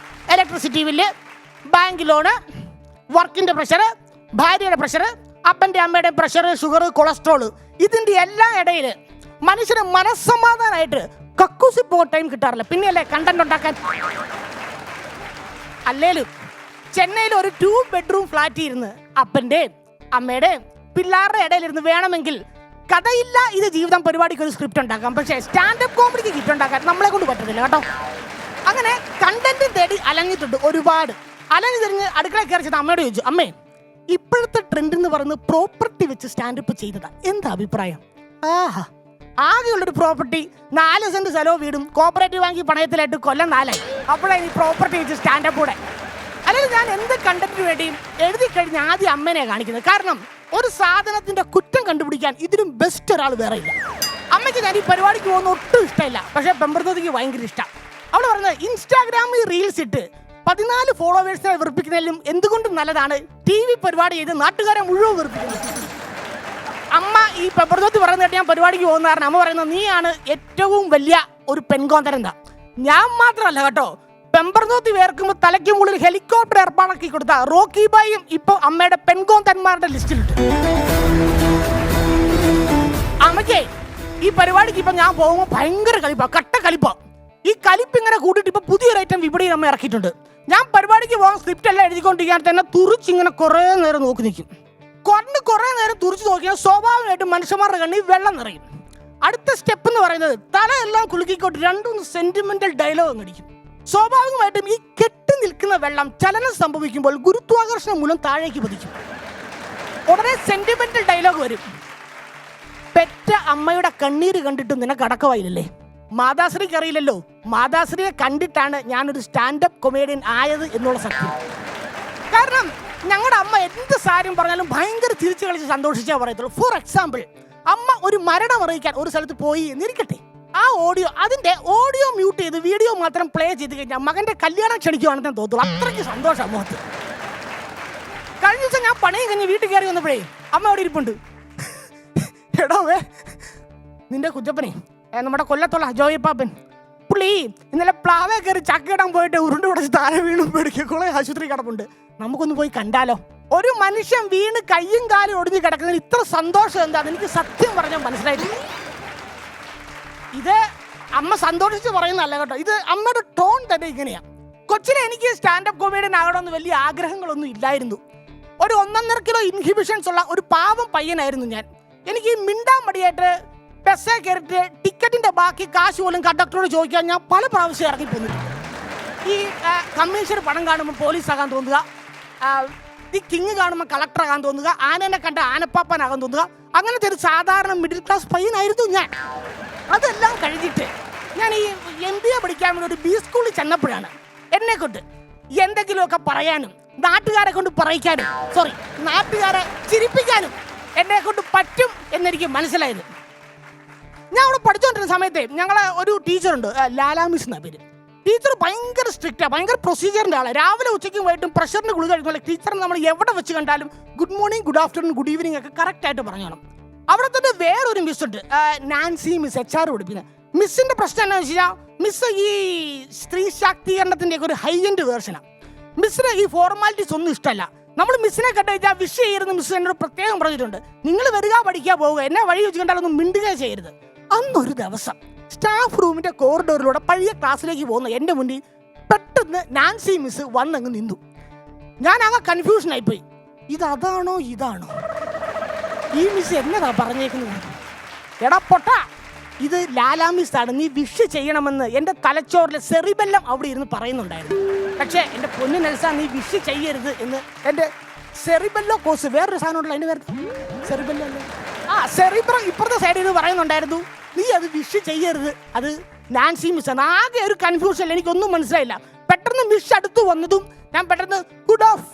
electricity bill, bank loan, വർക്കിന്റെ പ്രഷർ, ഭാര്യയുടെ പ്രഷർ, അപ്പൻ്റെ അമ്മയുടെ പ്രഷർ, ഷുഗർ, കൊളസ്ട്രോള്, ഇതിന്റെ എല്ലാം ഇടയിൽ മനുഷ്യന് മനസ്സമാധാനമായിട്ട് കക്കൂസി പോകാൻ ടൈം കിട്ടാറില്ല. പിന്നെയല്ലേ കണ്ടന്റ് ഉണ്ടാക്കാൻ. അല്ലേലും ചെന്നൈയിൽ ഒരു 2 bedroom ഫ്ലാറ്റിൽ ഇരുന്ന് അപ്പൻ്റെ അമ്മയുടെ പിള്ളേരുടെ ഇടയിലിരുന്ന് വേണമെങ്കിൽ കഥയില്ല ഇത് ജീവിതം പരിപാടിക്ക് ഒരു സ്ക്രിപ്റ്റ് ഉണ്ടാക്കാം. പക്ഷേ സ്റ്റാൻഡപ്പ് കോമഡിക്ക് കിറ്റ് ഉണ്ടാക്കാൻ നമ്മളെ കൊണ്ട് പറ്റത്തില്ല കേട്ടോ. അങ്ങനെ കണ്ടന്റ് തേടി അലഞ്ഞിട്ടുണ്ട് ഒരുപാട്. അലഞ്ഞു തിരിഞ്ഞ് അടുക്കള കയറിച്ചത് അമ്മയോട് ചോദിച്ചു, അമ്മേ ഇപ്പോഴത്തെ ട്രെൻഡ് എന്ന് പറയുന്നത് പ്രോപ്പർട്ടി വെച്ച് സ്റ്റാൻഡപ്പ് ചെയ്തതാ, എന്താ അഭിപ്രായം? ആഹാ, ആകെയുള്ളൊരു പ്രോപ്പർട്ടി 4 സെന്റ് സ്ഥലവും വീടും കോപ്പറേറ്റീവ് ബാങ്കി പണയത്തിലായിട്ട് കൊല്ലം 4 ആയി. അപ്പോഴാണ് ഈ പ്രോപ്പർട്ടി വെച്ച് സ്റ്റാൻഡപ്പ് കൂടെ. അല്ലെങ്കിൽ ഞാൻ എന്ത് കണ്ടന്റിന് വേണ്ടിയും എഴുതി കഴിഞ്ഞ് ആദ്യം അമ്മനെ കാണിക്കുന്നത്. കാരണം ഒരു സാധനത്തിന്റെ കുറ്റം കണ്ടുപിടിക്കാൻ ഇതിലും ബെസ്റ്റ് ഒരാൾ വേറെ ഇല്ല. അമ്മയ്ക്ക് ഞാൻ ഈ പരിപാടിക്ക് പോകുന്ന ഒട്ടും ഇഷ്ടമില്ല, പക്ഷെ പെമ്പർത്തോതിക്ക് ഭയങ്കര ഇഷ്ടം. അവള് പറഞ്ഞത് ഇൻസ്റ്റാഗ്രാമിൽ റീൽസ് ഇട്ട് 14 ഫോളോവേഴ്സിനെ വെറുപ്പിക്കുന്നതിലും എന്തുകൊണ്ടും നല്ലതാണ് TV പരിപാടി ചെയ്ത് നാട്ടുകാരെ മുഴുവൻ വെറുപ്പിക്കുന്നത്. അമ്മ ഈ പെമ്പർത്തോത്തി പറയുന്നത് ഞാൻ പരിപാടിക്ക് പോകുന്ന കാരണം അമ്മ പറയുന്നത് നീയാണ് ഏറ്റവും വലിയ ഒരു പെൺകോന്തരം. എന്താ ഞാൻ മാത്രമല്ല കേട്ടോ, പെമ്പർനോത്തി വേർക്കുമ്പോൾ തലയ്ക്ക് മുകളിൽ ഹെലികോപ്റ്റർ ഏർപ്പാടാക്കി കൊടുത്ത റോക്കി ബായും ഇപ്പൊ അമ്മയുടെ പെൺകോന്തന്മാരുടെ ലിസ്റ്റിലിട്ട്. അമ്മയ്ക്ക് ഈ പരിപാടിക്ക് ഇപ്പൊ ഞാൻ പോകുമ്പോൾ ഭയങ്കര കളിപ്പാ, കട്ട കളിപ്പാ. ഈ കലിപ്പ് ഇങ്ങനെ കൂട്ടിയിട്ട് ഇപ്പൊ പുതിയൊരു ഐറ്റം വിപണിയിൽ അമ്മ ഇറക്കിയിട്ടുണ്ട്. ഞാൻ പരിപാടിക്ക് പോകാൻ സ്ക്രിപ്റ്റ് എല്ലാം എഴുതിക്കൊണ്ടിരിക്കാൻ തന്നെ തുറിച്ചിങ്ങനെ കുറേ നേരം നോക്കി നിൽക്കും. കുറേ നേരം തുറിച്ച് നോക്കിയാൽ സ്വാഭാവികമായിട്ടും മനുഷ്യന്മാരുടെ കണ്ണിൽ വെള്ളം നിറയും. അടുത്ത സ്റ്റെപ്പ് എന്ന് പറയുന്നത് തലയെല്ലാം കുലുക്കിക്കൊണ്ട് 2-3 സെന്റിമെന്റൽ ഡയലോഗ് അടിക്കും. സ്വാഭാവികമായിട്ടും ഈ കെട്ടി നിൽക്കുന്ന വെള്ളം ചലനം സംഭവിക്കുമ്പോൾ ഗുരുത്വാകർഷണം മൂലം താഴേക്ക് പതിക്കും. ഉടനെ സെന്റിമെന്റൽ ഡയലോഗ് വരും. പെറ്റ അമ്മയുടെ കണ്ണീര് കണ്ടിട്ട് നിനക്ക് അടക്കമായില്ലേ? മാതാശ്രീക്ക് അറിയില്ലല്ലോ, മാതാശ്രീയെ കണ്ടിട്ടാണ് ഞാനൊരു സ്റ്റാൻഡപ്പ് കൊമേഡിയൻ ആയത് എന്നുള്ള സത്യം. കാരണം ഞങ്ങളുടെ അമ്മ എന്ത് സാര്യം പറഞ്ഞാലും ഭയങ്കര തിരിച്ചു കളിച്ച് സന്തോഷിച്ചാൽ പറയത്തുള്ളൂ. ഫോർ എക്സാമ്പിൾ, അമ്മ ഒരു മരണം അറിയിക്കാൻ ഒരു സ്ഥലത്ത് പോയി എന്നിരിക്കട്ടെ, ആ അതിന്റെ ഓഡിയോ മ്യൂട്ട് ചെയ്ത് വീഡിയോ മാത്രം പ്ലേ ചെയ്ത് കഴിഞ്ഞാൽ മകന്റെ കല്യാണം ക്ഷണിക്കുവാണെന്ന് തോന്നുന്നു. അത്രയ്ക്ക് സന്തോഷം മുഖത്ത്. കഴിഞ്ഞ ദിവസം ഞാൻ പണിയും കഴിഞ്ഞ് വീട്ടിൽ കയറി വന്നപ്പോഴേ അമ്മ അവിടെ ഇരിപ്പുണ്ട്. എടോവേ നിന്റെ കുഞ്ഞപ്പനെ നമ്മുടെ കൊല്ലത്തുള്ള ജോയി പാപ്പൻ പുള്ളി ഇന്നലെ പ്ലാവേ കയറി ചക്കയിടാൻ പോയിട്ട് ഉരുണ്ട് പിടിച്ച് താഴെ വീണും പേടിക്കുള്ള ആശുപത്രി കിടപ്പുണ്ട്, നമുക്കൊന്ന് പോയി കണ്ടാലോ? ഒരു മനുഷ്യൻ വീണ് കയ്യും കാലും ഒടിഞ്ഞ് കിടക്കുന്നതിന് ഇത്ര സന്തോഷം എന്താണെന്ന് എനിക്ക് സത്യം പറഞ്ഞാൽ മനസ്സിലായിട്ടില്ല. ഇത് അമ്മ സന്തോഷിച്ച് പറയുന്നതല്ല കേട്ടോ, ഇത് അമ്മയുടെ ടോൺ തന്നെ ഇങ്ങനെയാ. കൊച്ചിലെ എനിക്ക് സ്റ്റാൻഡപ്പ് കോമഡിയൻ ആകണമെന്ന് വലിയ ആഗ്രഹങ്ങളൊന്നും ഇല്ലായിരുന്നു. ഒരു 1.5 കിലോ ഇൻഹിബിഷൻസ് ഉള്ള ഒരു പാവം പയ്യനായിരുന്നു ഞാൻ. എനിക്ക് മിണ്ടാൻ മടിയായിട്ട് ബസ്സേ കയറിയിട്ട് ടിക്കറ്റിന്റെ ബാക്കി കാശ് പോലും കണ്ടക്ടറോട് ചോദിക്കാൻ ഞാൻ പല പ്രാവശ്യം ഇറങ്ങിപ്പോന്നിട്ടുണ്ട്. ഈ കമ്മീഷണർ പണം കാണുമ്പോൾ പോലീസ് ആകാൻ തോന്നുക, ഈ കിങ് കാണുമ്പോൾ കളക്ടർ ആകാൻ തോന്നുക, ആനേനെ കണ്ട ആനപ്പാപ്പനാകാൻ തോന്നുക. അങ്ങനത്തെ ഒരു സാധാരണ മിഡിൽ ക്ലാസ് പയ്യനായിരുന്നു ഞാൻ. അതെല്ലാം കഴിഞ്ഞിട്ട് ഞാൻ ഈ MBA പഠിക്കാൻ വേണ്ടി ഒരു B സ്കൂളിൽ ചെന്നപ്പോഴാണ് എന്നെ കൊണ്ട് എന്തെങ്കിലുമൊക്കെ പറയാനും നാട്ടുകാരെ കൊണ്ട് പറയിക്കാനും നാട്ടുകാരെ ചിരിപ്പിക്കാനും എന്നെ കൊണ്ട് പറ്റും എന്നെനിക്ക് മനസ്സിലായത്. ഞാൻ അവിടെ പഠിച്ചുകൊണ്ടിരുന്ന സമയത്ത് ഞങ്ങളെ ഒരു ടീച്ചറുണ്ട്, ലാലാ മിസ് എന്നാ പേര്. ടീച്ചർ ഭയങ്കര സ്ട്രിക്റ്റാ, ഭയങ്കര പ്രൊസീജിയറിന്റെ ആളാണ്. രാവിലെ ഉച്ചയ്ക്കും വൈകിട്ടും പ്രഷറിന് ഗുളിക കഴിക്കുമ്പോൾ ടീച്ചറിന് നമ്മൾ എവിടെ വെച്ച് കണ്ടാലും good morning, good afternoon, good evening ഒക്കെ കറക്റ്റ് ആയിട്ട് പറഞ്ഞോണം. അവിടെ തന്നെ വേറൊരു മിസ് ഉണ്ട്, നാൻസി മിസ്, HR പഠിപ്പിക്കുന്നത്. മിസ്സിന്റെ പ്രശ്നം എന്താണെന്ന് വെച്ച് കഴിഞ്ഞാൽ മിസ് ഈ സ്ത്രീ ശാക്തീകരണത്തിന്റെ ഒക്കെ ഒരു ഹൈ എൻഡ് വേർഷനാണ്. മിസ്സിന് ഈ ഫോർമാലിറ്റീസ് ഒന്നും ഇഷ്ടമല്ല. നമ്മൾ മിസ്സിനെ കണ്ടുകഴിഞ്ഞാൽ വിഷ് ചെയ്യരുത് മിസ് എന്നോട് പ്രത്യേകം പറഞ്ഞിട്ടുണ്ട്. നിങ്ങൾ വരിക, പഠിക്കാൻ പോവുക, എന്നെ വഴി വെച്ച് കണ്ടാലൊന്നും മിണ്ടുക ചെയ്യരുത്. അന്നൊരു ദിവസം സ്റ്റാഫ് റൂമിന്റെ കോറിഡോറിലൂടെ പഴയ ക്ലാസ്സിലേക്ക് പോകുന്ന എൻ്റെ മുന്നിൽ പെട്ടെന്ന് നാൻസി മിസ് വന്നങ്ങ് നിന്നു. ഞാൻ അങ്ങ് കൺഫ്യൂഷൻ ആയിപ്പോയി. ഇതാണോ ഈ മിസ് എന്നതാ പറഞ്ഞേക്കുന്നത്? എടാ പൊട്ട, ഇത് ലാലാ മിസ്സാണ്, നീ വിഷ് ചെയ്യണമെന്ന് എൻ്റെ തലച്ചോറിലെ സെറിബെല്ലം അവിടെ ഇരുന്ന് പറയുന്നുണ്ടായിരുന്നു. പക്ഷേ എൻ്റെ പൊന്നു നെൽസ, നീ വിഷ് ചെയ്യരുത് എന്ന് എൻ്റെ സെറിബെല്ലോ കോസ്, വേറൊരു സാധനം ഉണ്ടല്ലോ, അതിന് പേര് സെറിബെല്ലോ അല്ലേ, സെറിബ്രം ഇപ്പുറത്തെ സൈഡിൽ നിന്ന് പറയുന്നുണ്ടായിരുന്നു, നീ അത് വിഷ് ചെയ്യരുത്, അത് നാൻസി മിസ്സാണ്. ആകെ ഒരു കൺഫ്യൂഷൻ, എനിക്കൊന്നും മനസ്സിലായില്ല. പെട്ടെന്ന് മിസ് അടുത്ത് വന്നതും ഞാൻ പെട്ടെന്ന് ഗുഡ് ഓഫ്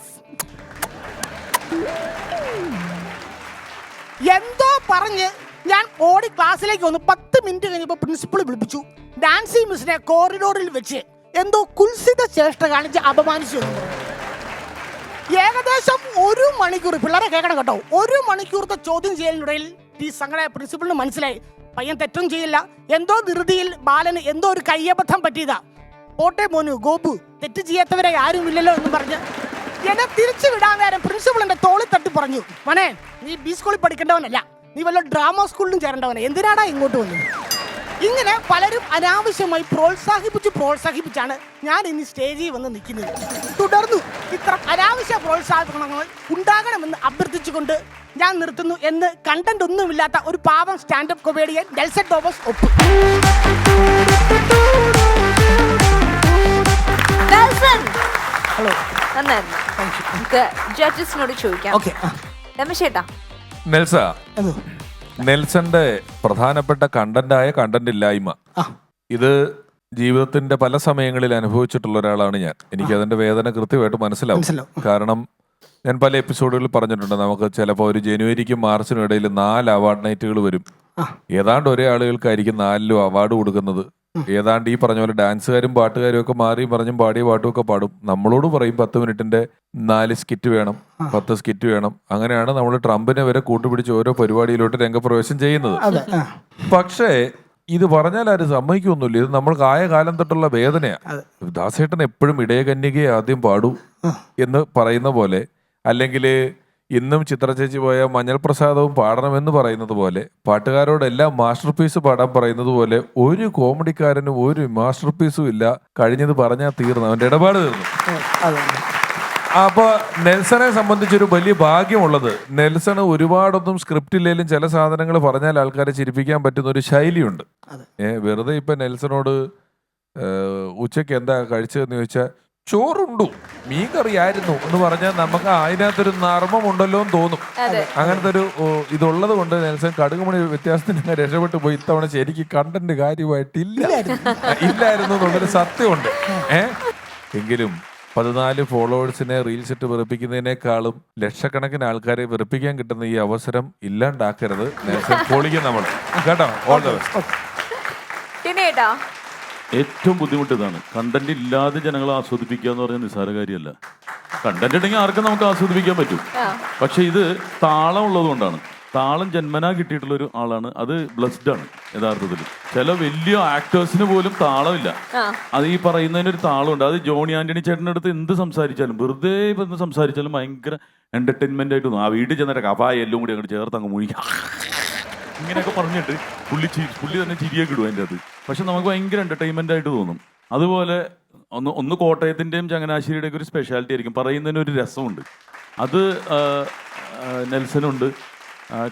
എന്തോ പറഞ്ഞ് ഞാൻ ഓടി ക്ലാസ്സിലേക്ക് വന്നു. 10 മിനിറ്റ് കഴിഞ്ഞപ്പോൾ പ്രിൻസിപ്പൾ വിളിപ്പിച്ചു. നാൻസി മിസ്സിനെ കോറിഡോറിൽ വെച്ച് എന്തോ കുൽസിത ചേഷ്ട കാണിച്ച് അപമാനിച്ചു. ഏകദേശം 1 മണിക്കൂർ, പിള്ളേരെ കേൾക്കണം കേട്ടോ, 1 മണിക്കൂറത്തെ ചോദ്യം ചെയ്യലിനിടയിൽ ഈ സംഘടന പ്രിൻസിപ്പളിന് മനസ്സിലായി പയ്യൻ തെറ്റും ചെയ്യില്ല, എന്തോ ധൃതിയിൽ ബാലന് എന്തോ ഒരു കയ്യബദ്ധം പറ്റിയതാ. ഓട്ടെ മോനു ഗോപു, തെറ്റ് ചെയ്യാത്തവരെ ആരുമില്ലല്ലോ എന്ന് പറഞ്ഞ് എന്നെ തിരിച്ചു വിടാൻ നേരം പ്രിൻസിപ്പൾ എന്റെ തോളിൽ തട്ടി പറഞ്ഞു, മോനെ നീ ബി സ്കൂളിൽ പഠിക്കേണ്ടവനല്ല, നീ വല്ല ഡ്രാമ സ്കൂളിലും ചേരേണ്ടവനെ, എന്തിനാടാ ഇങ്ങോട്ട് വന്നത്? ഇങ്ങനെ പലരും അനാവശ്യമായി പ്രോത്സാഹിപ്പിച്ചാണ് ഞാൻ ഇനി സ്റ്റേജിൽ വന്ന് നിൽക്കുന്നത്. തുടർന്നു ഇത്ര അനാവശ്യ പ്രോത്സാഹനങ്ങൾ ഉണ്ടാകണമെന്ന് അഭ്യർത്ഥിച്ചുകൊണ്ട് ഞാൻ നിർത്തുന്നു എന്ന് കണ്ടന്റ് ഒന്നുമില്ലാത്ത ഒരു പാവം സ്റ്റാൻഡപ്പ് കൊമേഡിയൻ നെൽസൺ തോമസ് ഒപ്പ്. ഹലോ, നമുക്ക് ജഡ്ജസിനോട് ചോദിക്കാം. രമേശേട്ടാ, നെൽസന്റെ പ്രധാനപ്പെട്ട കണ്ടന്റായ കണ്ടന്റ് ഇല്ലായ്മ, ഇത് ജീവിതത്തിന്റെ പല സമയങ്ങളിൽ അനുഭവിച്ചിട്ടുള്ള ഒരാളാണ് ഞാൻ. എനിക്ക് അതിന്റെ വേദന കൃത്യമായിട്ട് മനസ്സിലാവും. കാരണം ഞാൻ പല എപ്പിസോഡുകളിൽ പറഞ്ഞിട്ടുണ്ട്, നമുക്ക് ചിലപ്പോൾ ഒരു ജനുവരിക്കും മാർച്ചിനും ഇടയിൽ 4 അവാർഡ് നൈറ്റുകൾ വരും. ഏതാണ്ട് ഒരേ ആളുകൾക്കായിരിക്കും 4 അവാർഡ് കൊടുക്കുന്നത്. ഏതാണ്ട് ഈ പറഞ്ഞ പോലെ ഡാൻസുകാരും പാട്ടുകാരും ഒക്കെ മാറിയും പറഞ്ഞും പാടിയ പാട്ടും ഒക്കെ പാടും. നമ്മളോട് പറയും 10 മിനിറ്റിന്റെ 4 സ്കിറ്റ് വേണം, 10 സ്കിറ്റ് വേണം. അങ്ങനെയാണ് നമ്മൾ ട്രംപിനെ വരെ കൂട്ടുപിടിച്ച് ഓരോ പരിപാടിയിലോട്ട് രംഗപ്രവേശം ചെയ്യുന്നത്. പക്ഷേ ഇത് പറഞ്ഞാൽ ആരും സമ്മതിക്കൊന്നുമില്ല. ഇത് നമ്മൾ കാലം തൊട്ടുള്ള വേദനയാണ്. ദാസേട്ടൻ എപ്പോഴും ഇടയകന്യകയെ ആദ്യം പാടൂ എന്ന് പറയുന്ന പോലെ, അല്ലെങ്കിൽ ഇന്നും ചിത്രചേച്ചി പോയ മഞ്ഞൾ പ്രസാദവും പാടണമെന്ന് പറയുന്നത് പോലെ, പാട്ടുകാരോടെല്ലാം മാസ്റ്റർ പീസ് പാടാൻ പറയുന്നത് പോലെ, ഒരു കോമഡിക്കാരനും ഒരു മാസ്റ്റർ പീസും ഇല്ല. കഴിഞ്ഞത് പറഞ്ഞാൽ തീർന്നു, അവന്റെ ഇടപാട് തീർന്നു. അപ്പൊ നെൽസനെ സംബന്ധിച്ചൊരു വലിയ ഭാഗ്യമുള്ളത്, നെൽസണ് ഒരുപാടൊന്നും സ്ക്രിപ്റ്റ് ഇല്ലെങ്കിലും ചില സാധനങ്ങൾ പറഞ്ഞാൽ ആൾക്കാരെ ചിരിപ്പിക്കാൻ പറ്റുന്ന ഒരു ശൈലിയുണ്ട്. വെറുതെ ഇപ്പൊ നെൽസനോട് ഉച്ചയ്ക്ക് എന്താ കഴിച്ചതെന്ന് ചോദിച്ചാൽ ചോറുണ്ടു മീൻ കറിയായിരുന്നു എന്ന് പറഞ്ഞാൽ നമുക്ക് അതിനകത്തൊരു നർമ്മമുണ്ടല്ലോ എന്ന് തോന്നും. അങ്ങനത്തെ ഒരു ഇതുള്ളത് കൊണ്ട് നെൽസൺ കടുകുമണി വ്യത്യാസത്തിന് രക്ഷപ്പെട്ടു പോയി. ഇത്തവണ ശരിക്കും കണ്ടന്റ് കാര്യമായിട്ടില്ലായിരുന്നു എന്നുള്ളൊരു സത്യമുണ്ട്. എങ്കിലും 14 ഫോളോവേഴ്സിനെ റീൽസ് ഇട്ട് വെറുപ്പിക്കുന്നതിനേക്കാളും ലക്ഷക്കണക്കിന് ആൾക്കാരെ വെറുപ്പിക്കാൻ കിട്ടുന്ന ഈ അവസരം ഇല്ലാണ്ടാക്കരുത്. നെൽസൺ പൊളിക്കും നമ്മൾ കേട്ടോ. All the best. ഏറ്റവും ബുദ്ധിമുട്ട് ഇതാണ്, കണ്ടന്റ് ഇല്ലാതെ ജനങ്ങളെ ആസ്വദിപ്പിക്കുക എന്ന് പറഞ്ഞാൽ നിസ്സാര കാര്യമല്ല. കണ്ടന്റ് ഉണ്ടെങ്കിൽ ആർക്കും നമുക്ക് ആസ്വദിപ്പിക്കാൻ പറ്റും. പക്ഷെ ഇത് താളം ഉള്ളത് കൊണ്ടാണ്. താളം ജന്മനാ കിട്ടിയിട്ടുള്ള ഒരു ആളാണ്, അത് ബ്ലെസ്ഡ് ആണ് യഥാർത്ഥത്തിൽ. ചില വലിയ ആക്ടേഴ്സിന് പോലും താളമില്ല. അത് ഈ പറയുന്നതിനൊരു താളമുണ്ട്. അത് ജോണി ആന്റണി ചേട്ടൻ്റെ അടുത്ത് എന്ത് സംസാരിച്ചാലും, വെറുതെ ഇപ്പം സംസാരിച്ചാലും ഭയങ്കര എന്റർടൈൻമെന്റ് ആയിട്ട് തോന്നും. ആ വീട്ടിൽ ചെന്നിട്ട് കപായ എല്ലാം കൂടി അങ്ങോട്ട് ചേർത്ത് അങ്ങ് മുഴിക്കാം ഇങ്ങനെയൊക്കെ പറഞ്ഞിട്ട് പുള്ളി തന്നെ ചിരിയൊക്കെ ഇടും അതിൻ്റെ അത്. പക്ഷെ നമുക്ക് ഭയങ്കര എന്റർടൈൻമെന്റ് ആയിട്ട് തോന്നും. അതുപോലെ ഒന്ന് കോട്ടയത്തിൻ്റെയും ചങ്ങനാശ്ശേരിയുടെയൊക്കെ ഒരു സ്പെഷ്യാലിറ്റി ആയിരിക്കും, പറയുന്നതിന് ഒരു രസമുണ്ട്. അത് നെൽസനുണ്ട്.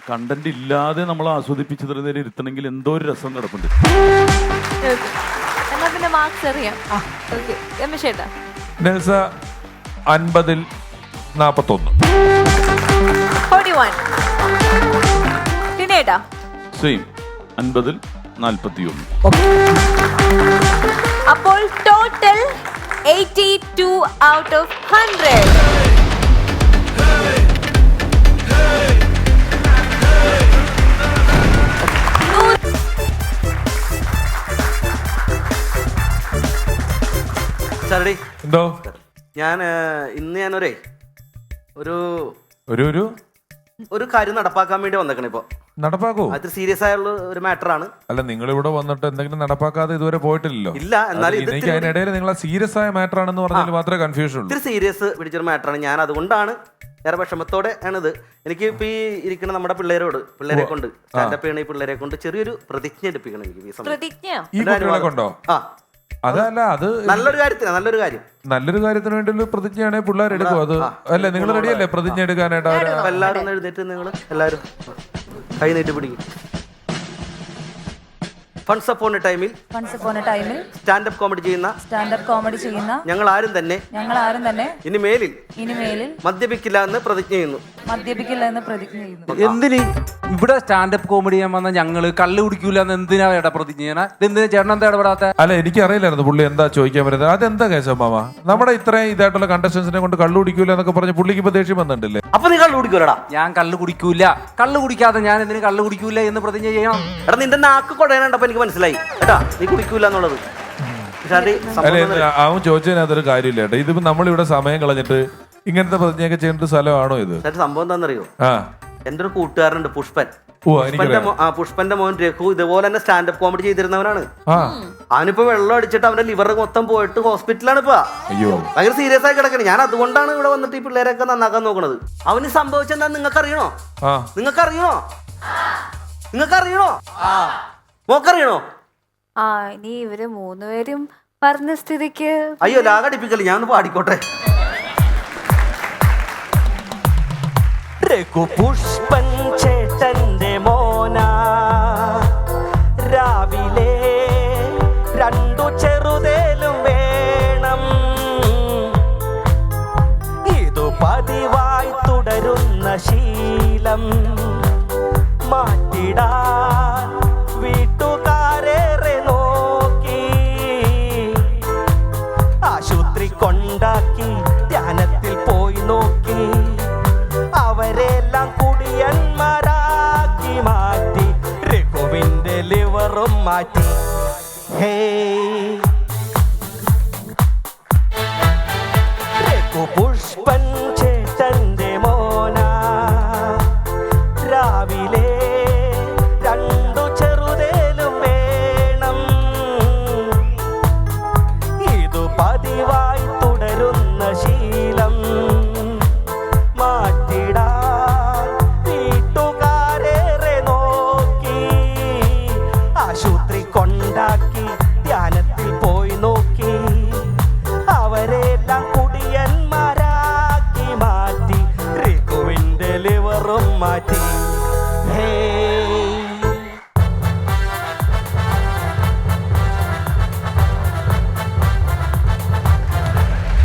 കണ്ടന്റ് ഇല്ലാതെ നമ്മൾ ആസ്വദിപ്പിച്ചു തരുന്നതിൽ ഇരുത്തണമെങ്കിൽ എന്തോ ഒരു രസം കിടപ്പുണ്ട്. നെൽസ 50-ൽ 41. സെയിം 50-ൽ 41. അപ്പോൾ ടോട്ടൽ 82 out of 100. എന്തോ ഞാനൊരു ഒരു ഒരു കാര്യം നടപ്പാക്കാൻ വേണ്ടി വന്നേക്കണ ഇപ്പൊ. നടപ്പാക്കൂ. അത് സീരിയസ് ആയുള്ള ഒരു മാറ്റർ ആണ്. അല്ല, നിങ്ങൾ ഇവിടെ വന്നിട്ട് എന്തെങ്കിലും നടപ്പാക്കാതെ ഇതുവരെ പോയിട്ടില്ലല്ലോ. ഇല്ല, എന്നാലും എനിക്ക് അതിനിടയിൽ നിങ്ങൾ സീരിയസ് ആയ മാറ്റർ ആണെന്ന് പറഞ്ഞാൽ മാത്രമേ കൺഫ്യൂഷൻ ഉള്ളൂ. ഇത്തിരി സീരിയസ് പിടിച്ചൊരു മാറ്റർ ആണ്. ഞാൻ അതുകൊണ്ടാണ് ഏറെ വിഷമത്തോടെ ആണിത്. എനിക്ക് ഇപ്പൊ ഈ ഇരിക്കുന്ന നമ്മുടെ പിള്ളേരെ കൊണ്ട് സ്റ്റാൻഡപ്പ് ചെയ്യണ ഈ പിള്ളേരെ കൊണ്ട് ചെറിയൊരു പ്രതിജ്ഞ എടുപ്പിക്കണം എനിക്ക് ഈ സമയം. ഈ കുട്ടികളെ കൊണ്ടോ? അതല്ല, അത് നല്ലൊരു കാര്യത്തിന് വേണ്ടി പ്രതിജ്ഞയാണെങ്കിൽ പിള്ളേർ എടുക്കും. അത് അല്ല, നിങ്ങൾ റെഡിയല്ലേ പ്രതിജ്ഞ എടുക്കാനായിട്ട്? എല്ലാവരും എഴുന്നേറ്റ് നിങ്ങൾ എല്ലാവരും കൈ നീട്ടി പിടിക്കും. ഫൺസ് അപ്പോൺ എ ടൈമിൽ സ്റ്റാൻഡപ്പ് കോമഡി ചെയ്യുന്ന ഞങ്ങൾ ആരും തന്നെ ഇനി മേലിൽ മദ്യപിക്കില്ല എന്ന് പ്രതിജ്ഞ ചെയ്യുന്നു. എന്തിന് ഇവിടെ സ്റ്റാൻഡപ്പ് കോമഡി ചെയ്യാൻ വന്ന ഞങ്ങള് കള്ളു കുടിക്കൂല എന്ന് എന്തിനാ പ്രതിജ്ഞ ചെയ്യണ? എന്തിനാ ചേട്ടൻ എന്താ ഇടപെടാത്ത? അല്ല, എനിക്ക് അറിയില്ലായിരുന്നു പുള്ളി എന്താ ചോദിക്കാൻ വരുന്നത്. അതെന്താ കേശവ മാമ, നമ്മുടെ ഇത്രയും ഇതായിട്ടുള്ള കണ്ടസ്റ്റൻസിനെ കൊണ്ട് കള്ളു കുടിക്കൂല എന്നൊക്കെ പറഞ്ഞ് പുള്ളിക്ക് ഇപ്പൊ ദേഷ്യം വന്നിട്ടില്ലേ? അപ്പൊ നീ കള്ളു കുടിക്കൂലടാ? ഞാൻ കള്ളു കുടിക്കൂല. കള്ളു കുടിക്കാതെ ഞാൻ എന്തിനു കള്ളു കുടിക്കൂല എന്ന് പ്രതിജ്ഞ ചെയ്യണം? എടാ, നിന്റെ നാക്ക് കൊടയാനണ്ടപ്പോ എനിക്ക് മനസ്സിലായി കേട്ടാ, നീ കുടിക്കൂല എന്നുള്ളത്. അവൻ ചോദിച്ചതിന് അതൊരു കാര്യമില്ല കേട്ടോ. ഇതിപ്പോ നമ്മളിവിടെ സമയം കളഞ്ഞിട്ട് ഇങ്ങനത്തെ പ്രതിജ്ഞയൊക്കെ ചെയ്യേണ്ട സ്ഥലമാണോ ഇത്? സംഭവം എന്താണെന്നറിയോ? എന്റെ ഒരു കൂട്ടുകാരനുണ്ട് പുഷ്പൻ. പുഷ്പന്റെ മോൻ രഘു ഇതുപോലെ തന്നെ സ്റ്റാൻഡപ്പ് കോമഡി ചെയ്തിരുന്നവനാണ്. അവനിപ്പോ വെള്ളം അടിച്ചിട്ട് അവന്റെ ലിവർ മൊത്തം പോയിട്ട് ഹോസ്പിറ്റലാണ് ഇപ്പൊ. ഭയങ്കര സീരിയസ് ആയി കിടക്കണേ. ഞാൻ അതുകൊണ്ടാണ് ഇവിടെ വന്നിട്ട് ഈ പിള്ളേരൊക്കെ നന്നാക്കാൻ നോക്കണത്. അവന് സംഭവിച്ചെന്താ നിങ്ങൾക്കറിയണോ? മോക്കറിയണോ? ഇനി ഇവര് 3 പേരും പറഞ്ഞ സ്ഥിതിക്ക് അയ്യോ, ലാഗടിപ്പിക്കല്ലേ, ഞാൻ പാടിക്കോട്ടെ. പുഷ്പൻ ചേട്ടന്റെ മോന രാവിലെ 2 ചെറുതേലും വേണം. ഇതു പതിവായി തുടരുന്ന ശീലം മാറ്റിടാൻ വീട്ടുകാരേറെ നോക്കി. ആശുപത്രി കൊണ്ടാക്കി ധ്യാനത്തിൽ പോയി നോക്കി. അവരെല്ലാം കുടിയന്മാരാക്കി മാറ്റി. രഘുവിന്റെ ലിവറും മാറ്റി. ഹേ, രഘു പുഷ്പൻ ചേട്ടന്റെ മോന രാവിലെ 2 ചെറുതേലും വേണം. ഇതു പതിവായി തുടരുന്ന ശീലം മാറ്റിടാൻ വീട്ടുകാരേറെ നോക്കി. ആശുപത്രി കൊണ്ടാക്കി ധ്യാനത്തിൽ പോയി നോക്കി. അവരെല്ലാം കുടിയന്മാരാക്കി മാറ്റി. രഘുവിന്റെ ലിവറും മാറ്റി. ഹേ